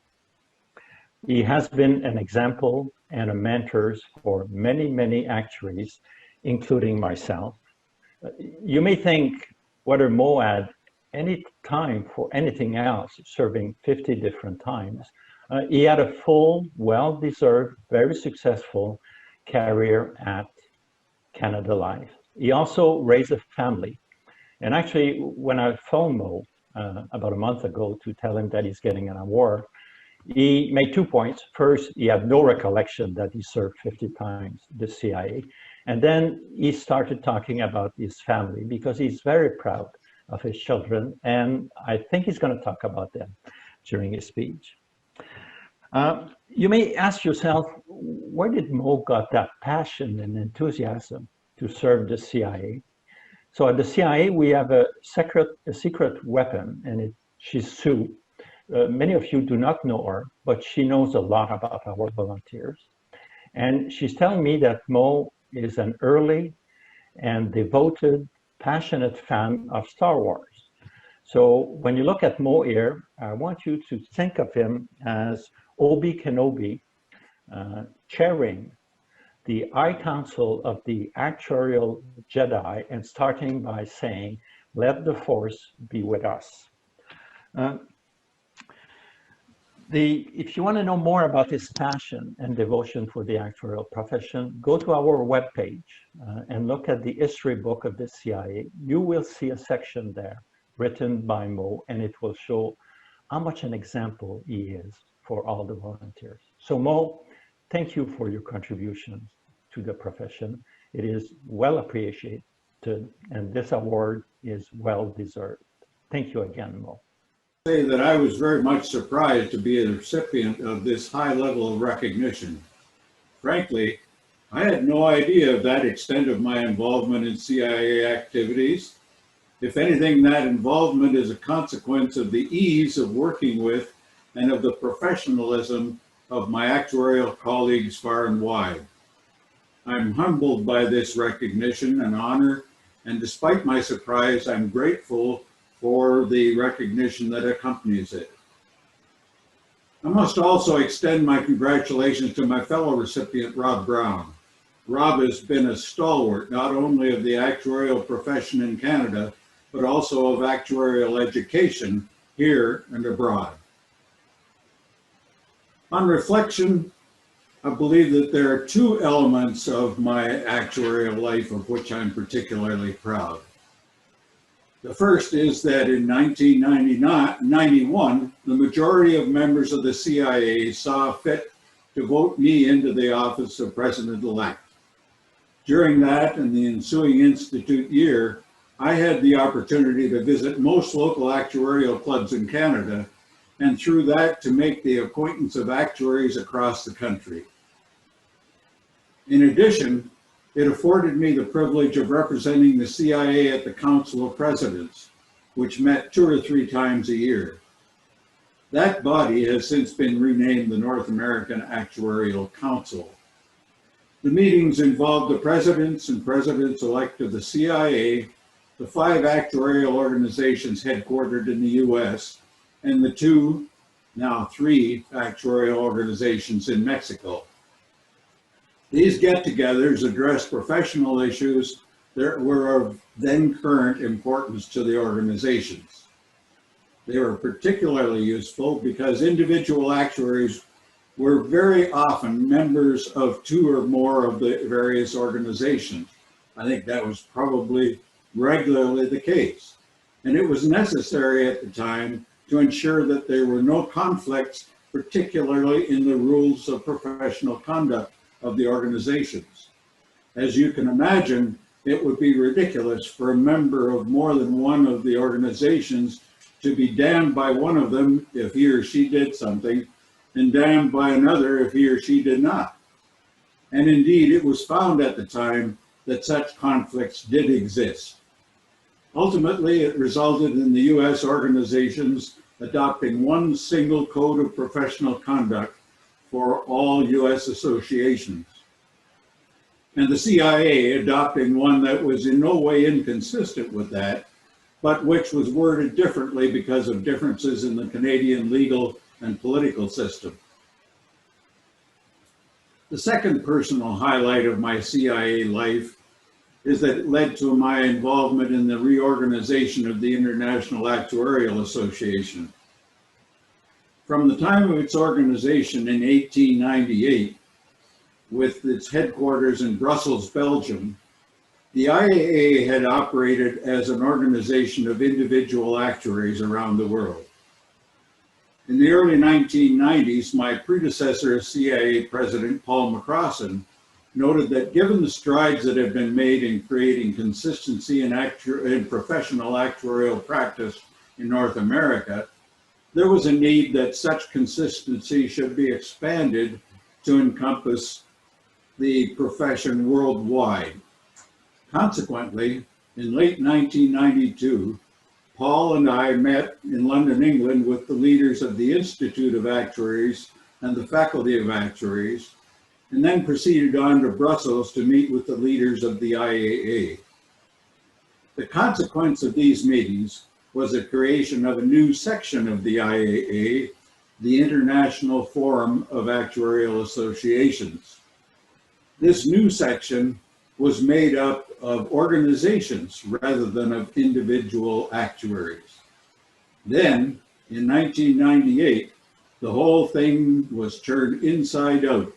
He has been an example and a mentor for many, many actuaries, including myself. You may think whether Mo had any time for anything else, serving 50 different times. He had a full, well-deserved, very successful career at Canada Life. He also raised a family. And actually, when I phoned Mo about a month ago to tell him that he's getting an award, he made 2 points. First, he had no recollection that he served 50 times the CIA. And then he started talking about his family because he's very proud of his children. And I think he's going to talk about them during his speech. You may ask yourself, where did Mo got that passion and enthusiasm to serve the CIA? So at the CIA, we have a secret weapon, and she's Sue. Many of you do not know her, but she knows a lot about our volunteers. And she's telling me that Mo is an early and devoted, passionate fan of Star Wars. So when you look at Mo here, I want you to think of him as Obi Kenobi, chairing the High Council of the Actuarial Jedi and starting by saying, "Let the Force be with us." If you want to know more about his passion and devotion for the actuarial profession, go to our webpage and look at the history book of the CIA. You will see a section there written by Mo, and it will show how much an example he is for all the volunteers. So Mo, Thank you for your contributions to the profession. It is well appreciated, and this award is well deserved. Thank you again, Mo. Say that I was very much surprised to be a recipient of this high level of recognition. Frankly, I had no idea of that extent of my involvement in CIA activities. If anything, that involvement is a consequence of the ease of working with and of the professionalism of my actuarial colleagues far and wide. I'm humbled by this recognition and honor, and despite my surprise, I'm grateful for the recognition that accompanies it. I must also extend my congratulations to my fellow recipient, Rob Brown. Rob has been a stalwart not only of the actuarial profession in Canada, but also of actuarial education here and abroad. On reflection, I believe that there are two elements of my actuarial life of which I'm particularly proud. The first is that in 1991, the majority of members of the CIA saw fit to vote me into the office of President-elect. During that and the ensuing Institute year, I had the opportunity to visit most local actuarial clubs in Canada, and through that to make the acquaintance of actuaries across the country. In addition, it afforded me the privilege of representing the CIA at the Council of Presidents, which met 2 or 3 times a year. That body has since been renamed the North American Actuarial Council. The meetings involved the presidents and presidents-elect of the CIA, the 5 actuarial organizations headquartered in the US, and the 2, now 3, actuarial organizations in Mexico. These get-togethers addressed professional issues that were of then current importance to the organizations. They were particularly useful because individual actuaries were very often members of 2 or more of the various organizations. I think that was probably regularly the case. And it was necessary at the time to ensure that there were no conflicts, particularly in the rules of professional conduct of the organizations. As you can imagine, it would be ridiculous for a member of more than one of the organizations to be damned by one of them if he or she did something, and damned by another if he or she did not. And indeed, it was found at the time that such conflicts did exist. Ultimately, it resulted in the US organizations adopting one single code of professional conduct for all US associations, and the CIA adopting one that was in no way inconsistent with that, but which was worded differently because of differences in the Canadian legal and political system. The second personal highlight of my CIA life is that it led to my involvement in the reorganization of the International Actuarial Association. From the time of its organization in 1898, with its headquarters in Brussels, Belgium, the IAA had operated as an organization of individual actuaries around the world. In the early 1990s, my predecessor as CIA President, Paul McCrossan, noted that given the strides that have been made in creating consistency in professional actuarial practice in North America, there was a need that such consistency should be expanded to encompass the profession worldwide. Consequently, in late 1992, Paul and I met in London, England with the leaders of the Institute of Actuaries and the Faculty of Actuaries, and then proceeded on to Brussels to meet with the leaders of the IAA. The consequence of these meetings was the creation of a new section of the IAA, the International Forum of Actuarial Associations. This new section was made up of organizations rather than of individual actuaries. Then, in 1998, the whole thing was turned inside out,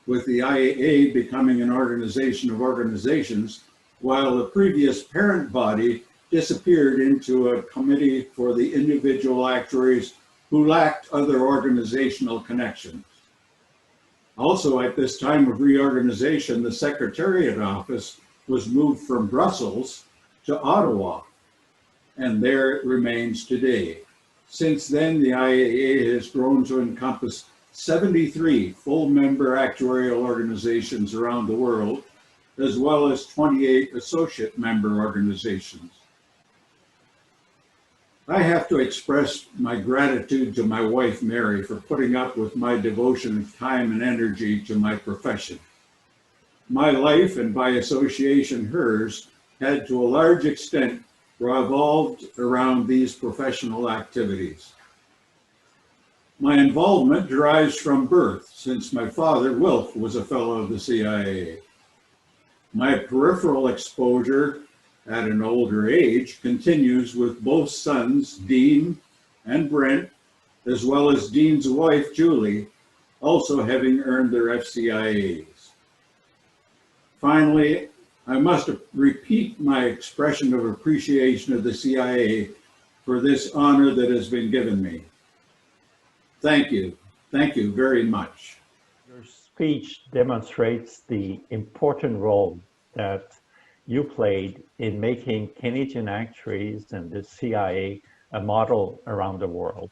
with the IAA becoming an organization of organizations, while the previous parent body disappeared into a committee for the individual actuaries who lacked other organizational connections. Also, at this time of reorganization, the Secretariat office was moved from Brussels to Ottawa, and there it remains today. Since then, the IAA has grown to encompass 73 full-member actuarial organizations around the world, as well as 28 associate member organizations. I have to express my gratitude to my wife, Mary, for putting up with my devotion of time and energy to my profession. My life, and by association hers, had to a large extent revolved around these professional activities. My involvement derives from birth, since my father, Wilf, was a fellow of the CIA. My peripheral exposure at an older age continues with both sons, Dean and Brent, as well as Dean's wife, Julie, also having earned their FCIAs. Finally, I must repeat my expression of appreciation of the CIA for this honor that has been given me. Thank you. Thank you very much. Your speech demonstrates the important role that you played in making Canadian Actuaries and the CIA a model around the world.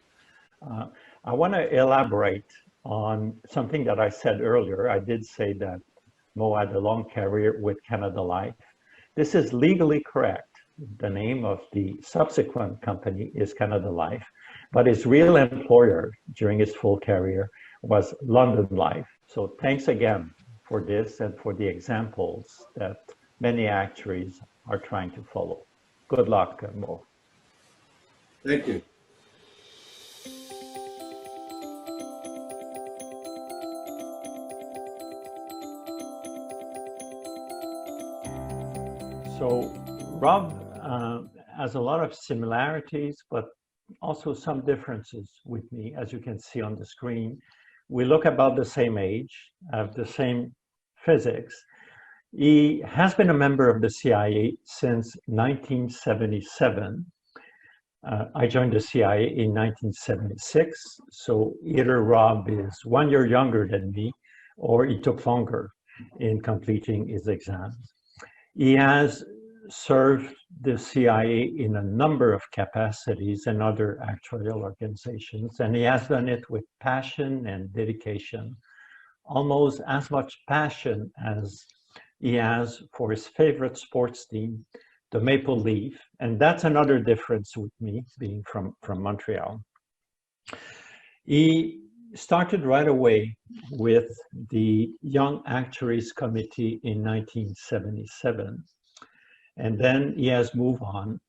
I want to elaborate on something that I said earlier. I did say that Mo had a long career with Canada Life. This is legally correct. The name of the subsequent company is Canada Life, but his real employer during his full career was London Life. So thanks again for this and for the examples that many actuaries are trying to follow. Good luck, Mo. Thank you. So Rob has a lot of similarities, but also some differences with me, as you can see on the screen. We look about the same age, have the same physics. He has been a member of the CIA since 1977. I joined the CIA in 1976, so either Rob is 1 year younger than me, or he took longer in completing his exams. He has served the CIA in a number of capacities and other actuarial organizations, and he has done it with passion and dedication, almost as much passion as he has for his favorite sports team, the Maple Leaf, and that's another difference with me, being from Montreal. He started right away with the Young Actuaries Committee in 1977, and then he has moved on,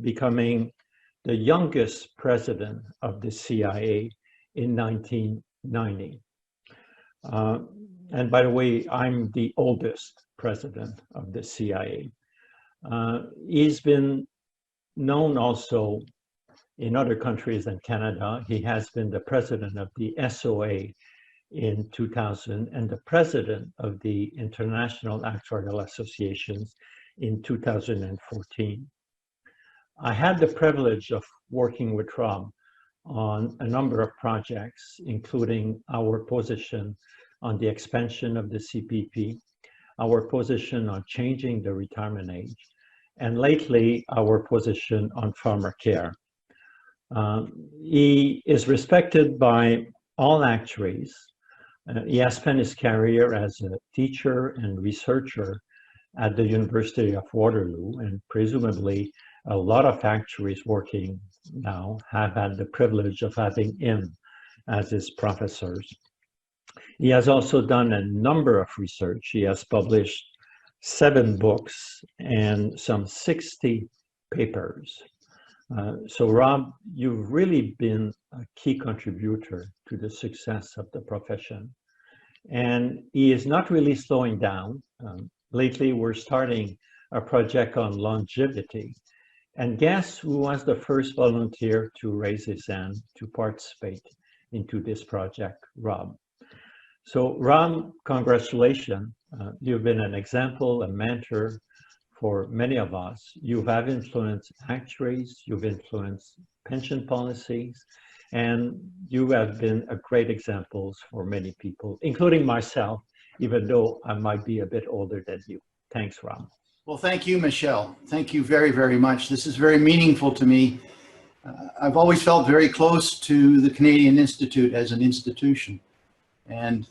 becoming the youngest president of the CIA in 1990. And by the way, I'm the oldest president of the CIA. He's been known also in other countries than Canada. He has been the president of the SOA in 2000 and the president of the International Actuarial Associations in 2014. I had the privilege of working with Rob on a number of projects, including our position on the expansion of the CPP, our position on changing the retirement age, and lately our position on farmer care. He is respected by all actuaries. He has spent his career as a teacher and researcher at the University of Waterloo, and presumably a lot of actuaries working now have had the privilege of having him as his professors. He has also done a number of research. He has published 7 books and some 60 papers. So Rob, you've really been a key contributor to the success of the profession. And he is not really slowing down. Lately, we're starting a project on longevity. And guess who was the first volunteer to raise his hand to participate into this project? Rob. So Rob, congratulations. You've been an example, a mentor for many of us. You have influenced actuaries, you've influenced pension policies. And you have been a great example for many people, including myself, even though I might be a bit older than you. Thanks, Rob. Well, thank you, Michelle. Thank you very, very much. This is very meaningful to me. I've always felt very close to the Canadian Institute as an institution, and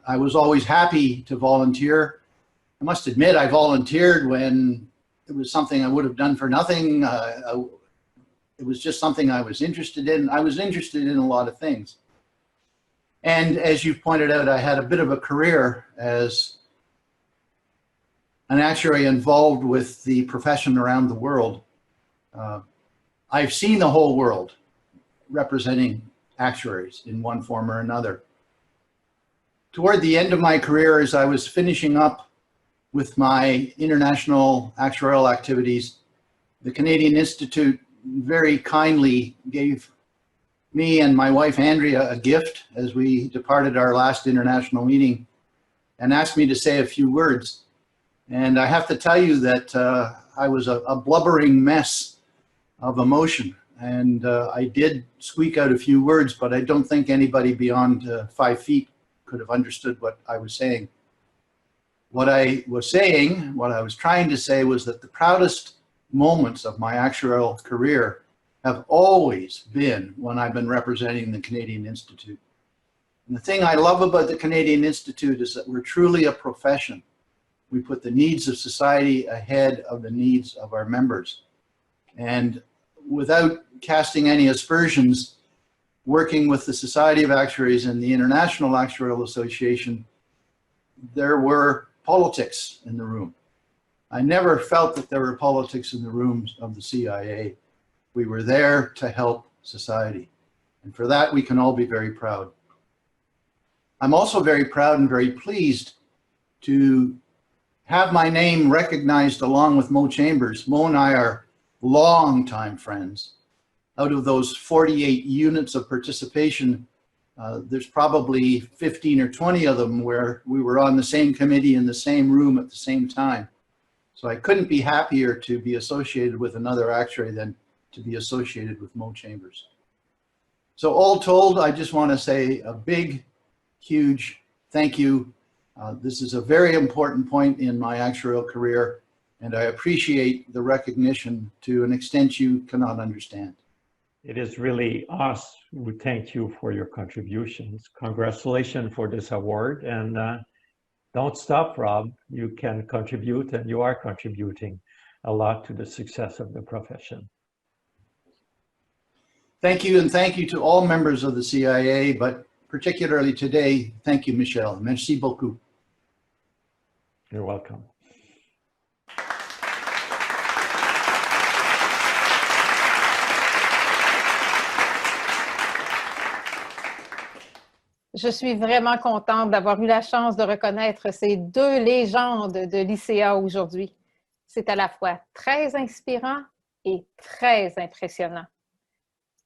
I was always happy to volunteer. I must admit, I volunteered when it was something I would have done for nothing. It was just something I was interested in. I was interested in a lot of things. And as you've pointed out, I had a bit of a career as an actuary involved with the profession around the world. I've seen the whole world representing actuaries in one form or another. Toward the end of my career, as I was finishing up with my international actuarial activities, the Canadian Institute very kindly gave me and my wife Andrea a gift as we departed our last international meeting and asked me to say a few words. And I have to tell you that I was a blubbering mess of emotion, and I did squeak out a few words, but I don't think anybody beyond 5 feet could have understood what I was saying. What I was saying, what I was trying to say, was that the proudest moments of my actuarial career have always been when I've been representing the Canadian Institute. And the thing I love about the Canadian Institute is that we're truly a profession. We put the needs of society ahead of the needs of our members. And without casting any aspersions, working with the Society of Actuaries and the International Actuarial Association, there were politics in the room. I never felt that there were politics in the rooms of the CIA. We were there to help society. And for that, we can all be very proud. I'm also very proud and very pleased to have my name recognized along with Mo Chambers. Mo and I are longtime friends. Out of those 48 units of participation, there's probably 15 or 20 of them where we were on the same committee in the same room at the same time. So I couldn't be happier to be associated with another actuary than to be associated with Mo Chambers. So all told, I just want to say a big, huge thank you. This is a very important point in my actuarial career, and I appreciate the recognition to an extent you cannot understand. It is really us who thank you for your contributions. Congratulations for this award, and don't stop, Rob. You can contribute, and you are contributing a lot to the success of the profession. Thank you, and thank you to all members of the CIA, but particularly today, thank you, Michelle. Merci beaucoup. You're welcome. Je suis vraiment contente d'avoir eu la chance de reconnaître ces deux légendes de l'ICA aujourd'hui. C'est à la fois très inspirant et très impressionnant.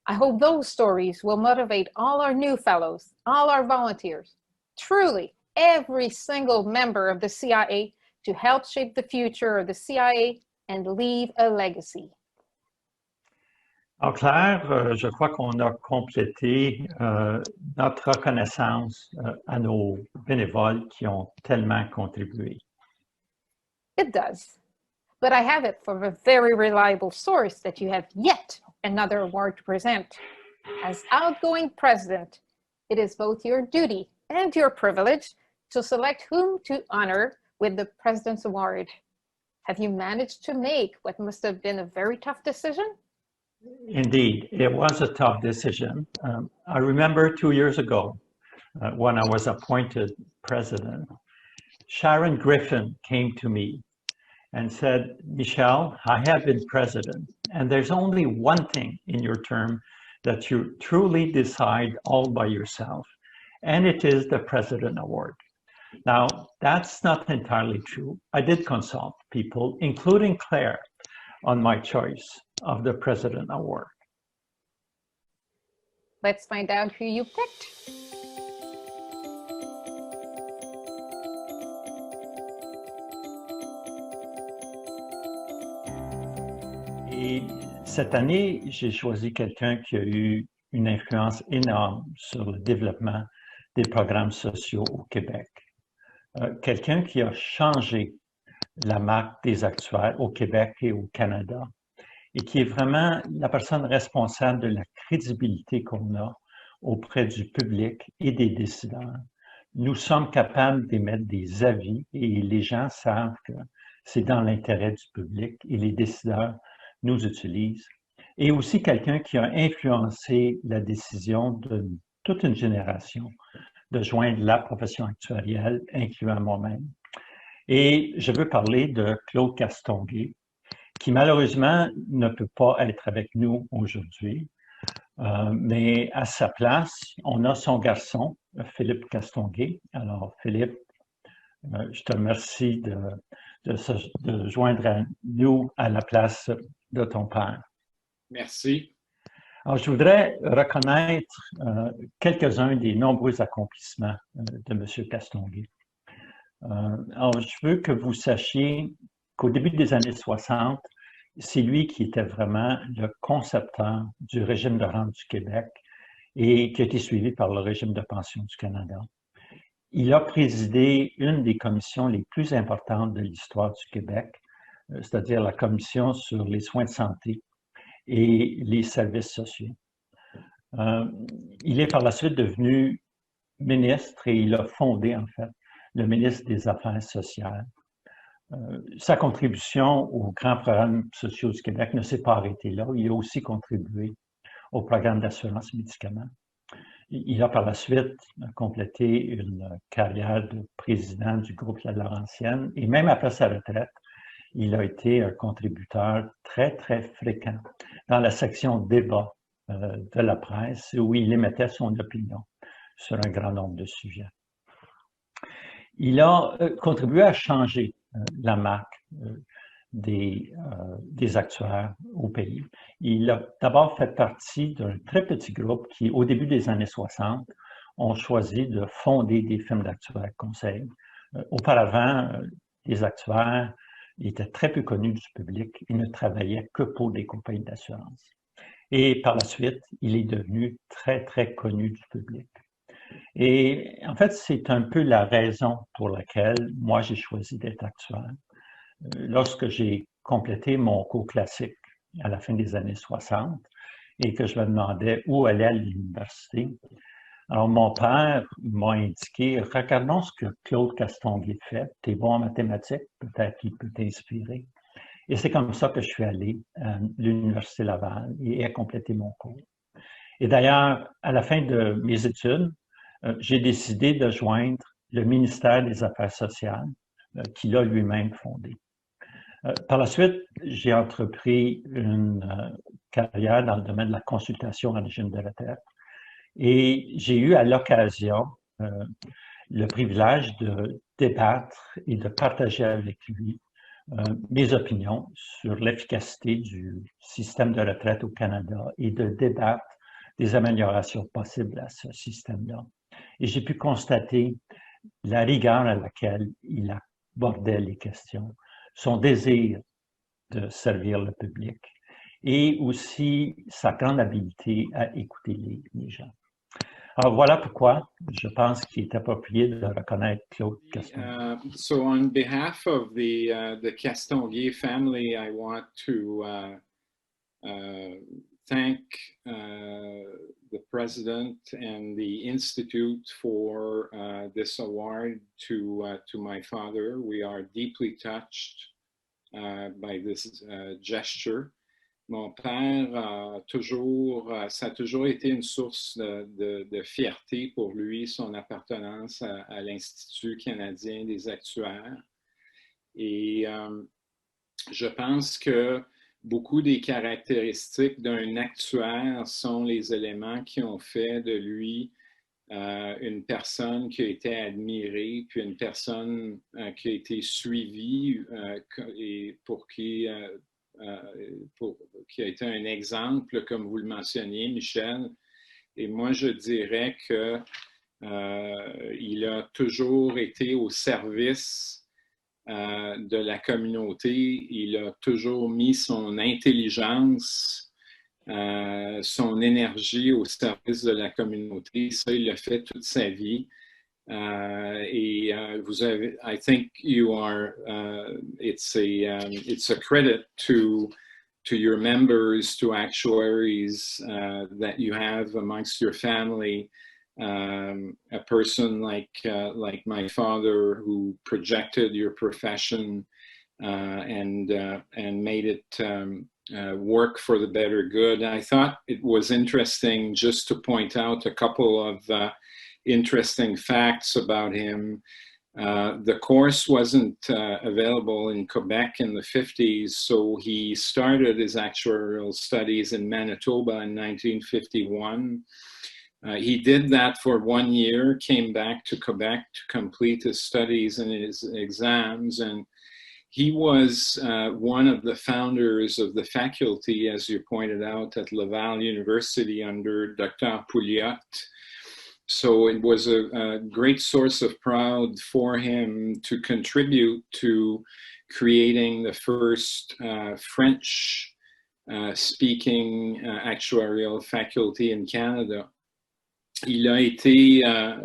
I hope those stories will motivate all our new fellows, all our volunteers, truly every single member of the CIA to help shape the future of the CIA and leave a legacy. En clair, je crois qu'on a complété notre reconnaissance à nos bénévoles qui ont tellement contribué. It does, but I have it from a very reliable source that you have yet another award to present. As outgoing president, it is both your duty and your privilege to select whom to honor with the President's Award. Have you managed to make what must have been a very tough decision? Indeed, it was a tough decision. I remember 2 years ago when I was appointed president, Sharon Griffin came to me and said, Michel, I have been president, and there's only one thing in your term that you truly decide all by yourself, and it is the President Award. Now, that's not entirely true. I did consult people, including Claire, on my choice of the President Award. Let's find out who you picked. Et Cette année, j'ai choisi quelqu'un qui a eu une influence énorme sur le développement des programmes sociaux au Québec. Quelqu'un qui a changé la marque des actuaires au Québec et au Canada et qui est vraiment la personne responsable de la crédibilité qu'on a auprès du public et des décideurs. Nous sommes capables d'émettre des avis et les gens savent que c'est dans l'intérêt du public et les décideurs nous utilisent. Et aussi quelqu'un qui a influencé la décision de toute une génération de joindre la profession actuarielle, incluant moi-même. Et je veux parler de Claude Castonguay, qui malheureusement ne peut pas être avec nous aujourd'hui. Mais à sa place, on a son garçon, Philippe Castonguay. Alors, Philippe, je te remercie de joindre à nous à la place de ton père. Merci. Alors, je voudrais reconnaître quelques-uns des nombreux accomplissements de M. Castonguay. Alors, je veux que vous sachiez qu'au début des années 60, c'est lui qui était vraiment le concepteur du régime de rente du Québec et qui a été suivi par le régime de pension du Canada. Il a présidé une des commissions les plus importantes de l'histoire du Québec, c'est-à-dire la commission sur les soins de santé et les services sociaux. Il est par la suite devenu ministre et il a fondé, en fait, le ministre des Affaires sociales. Sa contribution aux grands programmes sociaux du Québec ne s'est pas arrêtée là. Il a aussi contribué au programme d'assurance médicaments. Il a par la suite complété une carrière de président du groupe La Laurentienne et même après sa retraite, il a été un contributeur très, très fréquent dans la section débat de la presse où il émettait son opinion sur un grand nombre de sujets. Il a contribué à changer la marque des actuaires au pays. Il a d'abord fait partie d'un très petit groupe qui, au début des années 60, ont choisi de fonder des firmes d'actuaires conseils. Auparavant, les actuaires étaient très peu connus du public. Ils ne travaillaient que pour des compagnies d'assurance. Et par la suite, il est devenu très, très connu du public. Et en fait, c'est un peu la raison pour laquelle moi, j'ai choisi d'être actuaire. Lorsque j'ai complété mon cours classique à la fin des années 60 et que je me demandais où aller à l'université, alors mon père m'a indiqué, regardons ce que Claude Castonguay fait, tu es bon en mathématiques, peut-être qu'il peut t'inspirer. Et c'est comme ça que je suis allé à l'Université Laval et à compléter mon cours. Et d'ailleurs, à la fin de mes études, j'ai décidé de joindre le ministère des Affaires sociales qu'il a lui-même fondé. Par la suite, j'ai entrepris une carrière dans le domaine de la consultation en régime de retraite et j'ai eu à l'occasion le privilège de débattre et de partager avec lui mes opinions sur l'efficacité du système de retraite au Canada et de débattre des améliorations possibles à ce système-là. Et j'ai pu constater la rigueur à laquelle il abordait les questions, son désir de servir le public et aussi sa grande habileté à écouter les gens. Alors voilà pourquoi je pense qu'il est approprié de reconnaître Claude Castonguay. So on behalf of the Castonguay family, I want to thank the president and the institute for this award to my father. We are deeply touched by this gesture. Mon père ça a toujours été une source de fierté pour lui, son appartenance à l'Institut canadien des actuaires. Et je pense que beaucoup des caractéristiques d'un actuaire sont les éléments qui ont fait de lui une personne qui a été admirée, puis une personne qui a été suivie et qui a été un exemple, comme vous le mentionniez, Michel. Et moi, je dirais que il a toujours été au service de la communauté. Il a toujours mis son intelligence, son énergie au service de la communauté. Ça, il l'a fait toute sa vie. Vous avez, I think you are, it's a credit to your members, to actuaries that you have amongst your family. A person like my father who projected your profession and made it work for the better good. I thought it was interesting just to point out a couple of interesting facts about him. The course wasn't available in Quebec in the 50s, so he started his actuarial studies in Manitoba in 1951. He did that for 1 year, came back to Quebec to complete his studies and his exams, and he was one of the founders of the faculty, as you pointed out, at Laval University under Dr. Pouliot. So it was a great source of pride for him to contribute to creating the first French speaking actuarial faculty in Canada. Il a été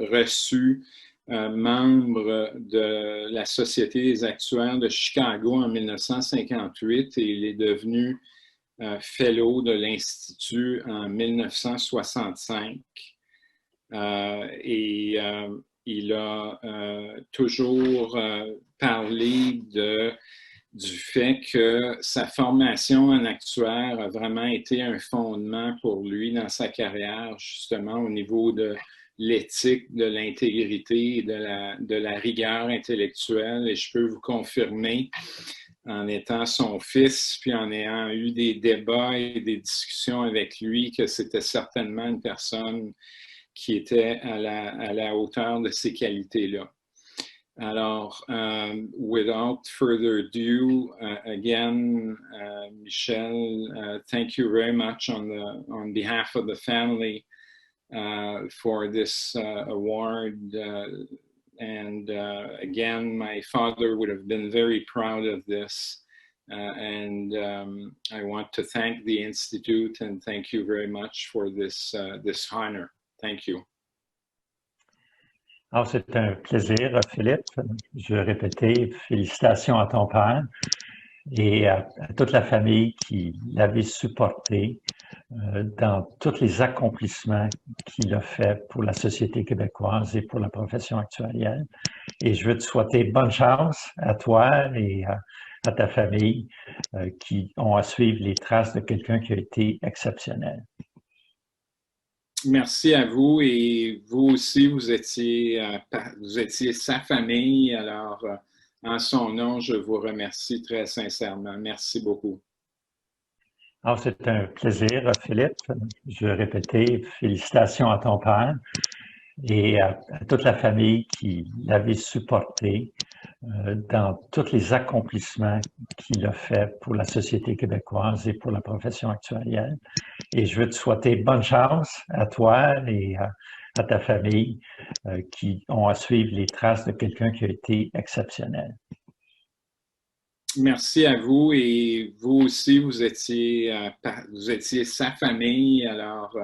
reçu membre de la Société des actuaires de Chicago en 1958 et il est devenu fellow de l'Institut en 1965. Il a toujours parlé du fait que sa formation en actuaire a vraiment été un fondement pour lui dans sa carrière, justement au niveau de l'éthique, de l'intégrité, de la rigueur intellectuelle. Et je peux vous confirmer, en étant son fils, puis en ayant eu des débats et des discussions avec lui, que c'était certainement une personne qui était à la hauteur de ces qualités-là. Alors, without further ado, again, Michel, thank you very much on behalf of the family for this award. Again, my father would have been very proud of this. I want to thank the Institute and thank you very much for this honor. Thank you. Alors, c'est un plaisir, Philippe. Je vais répéter, félicitations à ton père et à toute la famille qui l'avait supporté dans tous les accomplissements qu'il a fait pour la société québécoise et pour la profession actuarielle. Et je veux te souhaiter bonne chance à toi et à ta famille qui ont à suivre les traces de quelqu'un qui a été exceptionnel. Merci à vous et vous aussi, vous étiez sa famille. Alors, en son nom, je vous remercie très sincèrement. Merci beaucoup. Alors, c'est un plaisir, Philippe. Je vais répéter, félicitations à ton père et à toute la famille qui l'avait supporté dans tous les accomplissements qu'il a fait pour la société québécoise et pour la profession actuarielle. Et je veux te souhaiter bonne chance à toi et à ta famille qui ont à suivre les traces de quelqu'un qui a été exceptionnel. Merci à vous et vous aussi, vous étiez sa famille. Alors,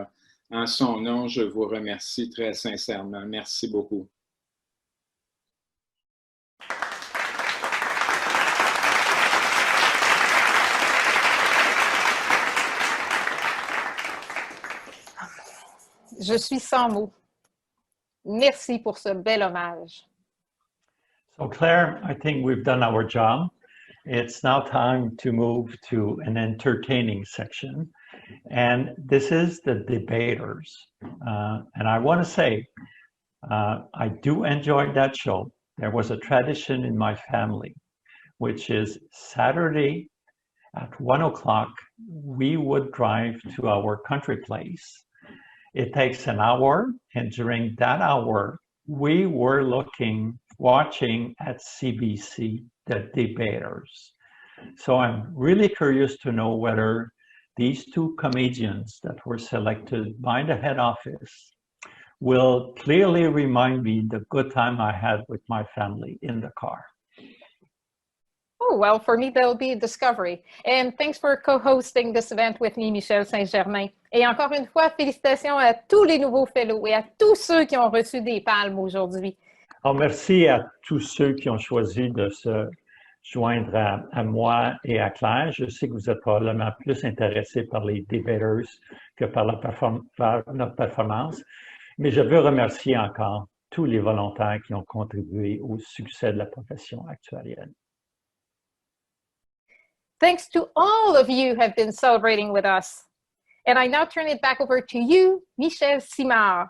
en son nom, je vous remercie très sincèrement. Merci beaucoup. Je suis sans mots. Merci pour ce bel hommage. So Claire, I think we've done our job. It's now time to move to an entertaining section. And this is the debaters. And I want to say, I do enjoy that show. There was a tradition in my family, which is Saturday at 1 o'clock, we would drive to our country place. It takes an hour, and during that hour, we were watching at CBC, the debaters. So I'm really curious to know whether these two comedians that were selected by the head office will clearly remind me the good time I had with my family in the car. Oh, well, for me, that'll be a discovery. And thanks for co-hosting this event with me, Michel Saint-Germain. Et encore une fois, félicitations à tous les nouveaux fellows et à tous ceux qui ont reçu des palmes aujourd'hui. Alors, merci à tous ceux qui ont choisi de se joindre à moi et à Claire. Je sais que vous êtes probablement plus intéressés par les debaters que par notre performance, mais je veux remercier encore tous les volontaires qui ont contribué au succès de la profession actuarielle. Thanks to all of you who have been celebrating with us. And I now turn it back over to you, Michel Simard.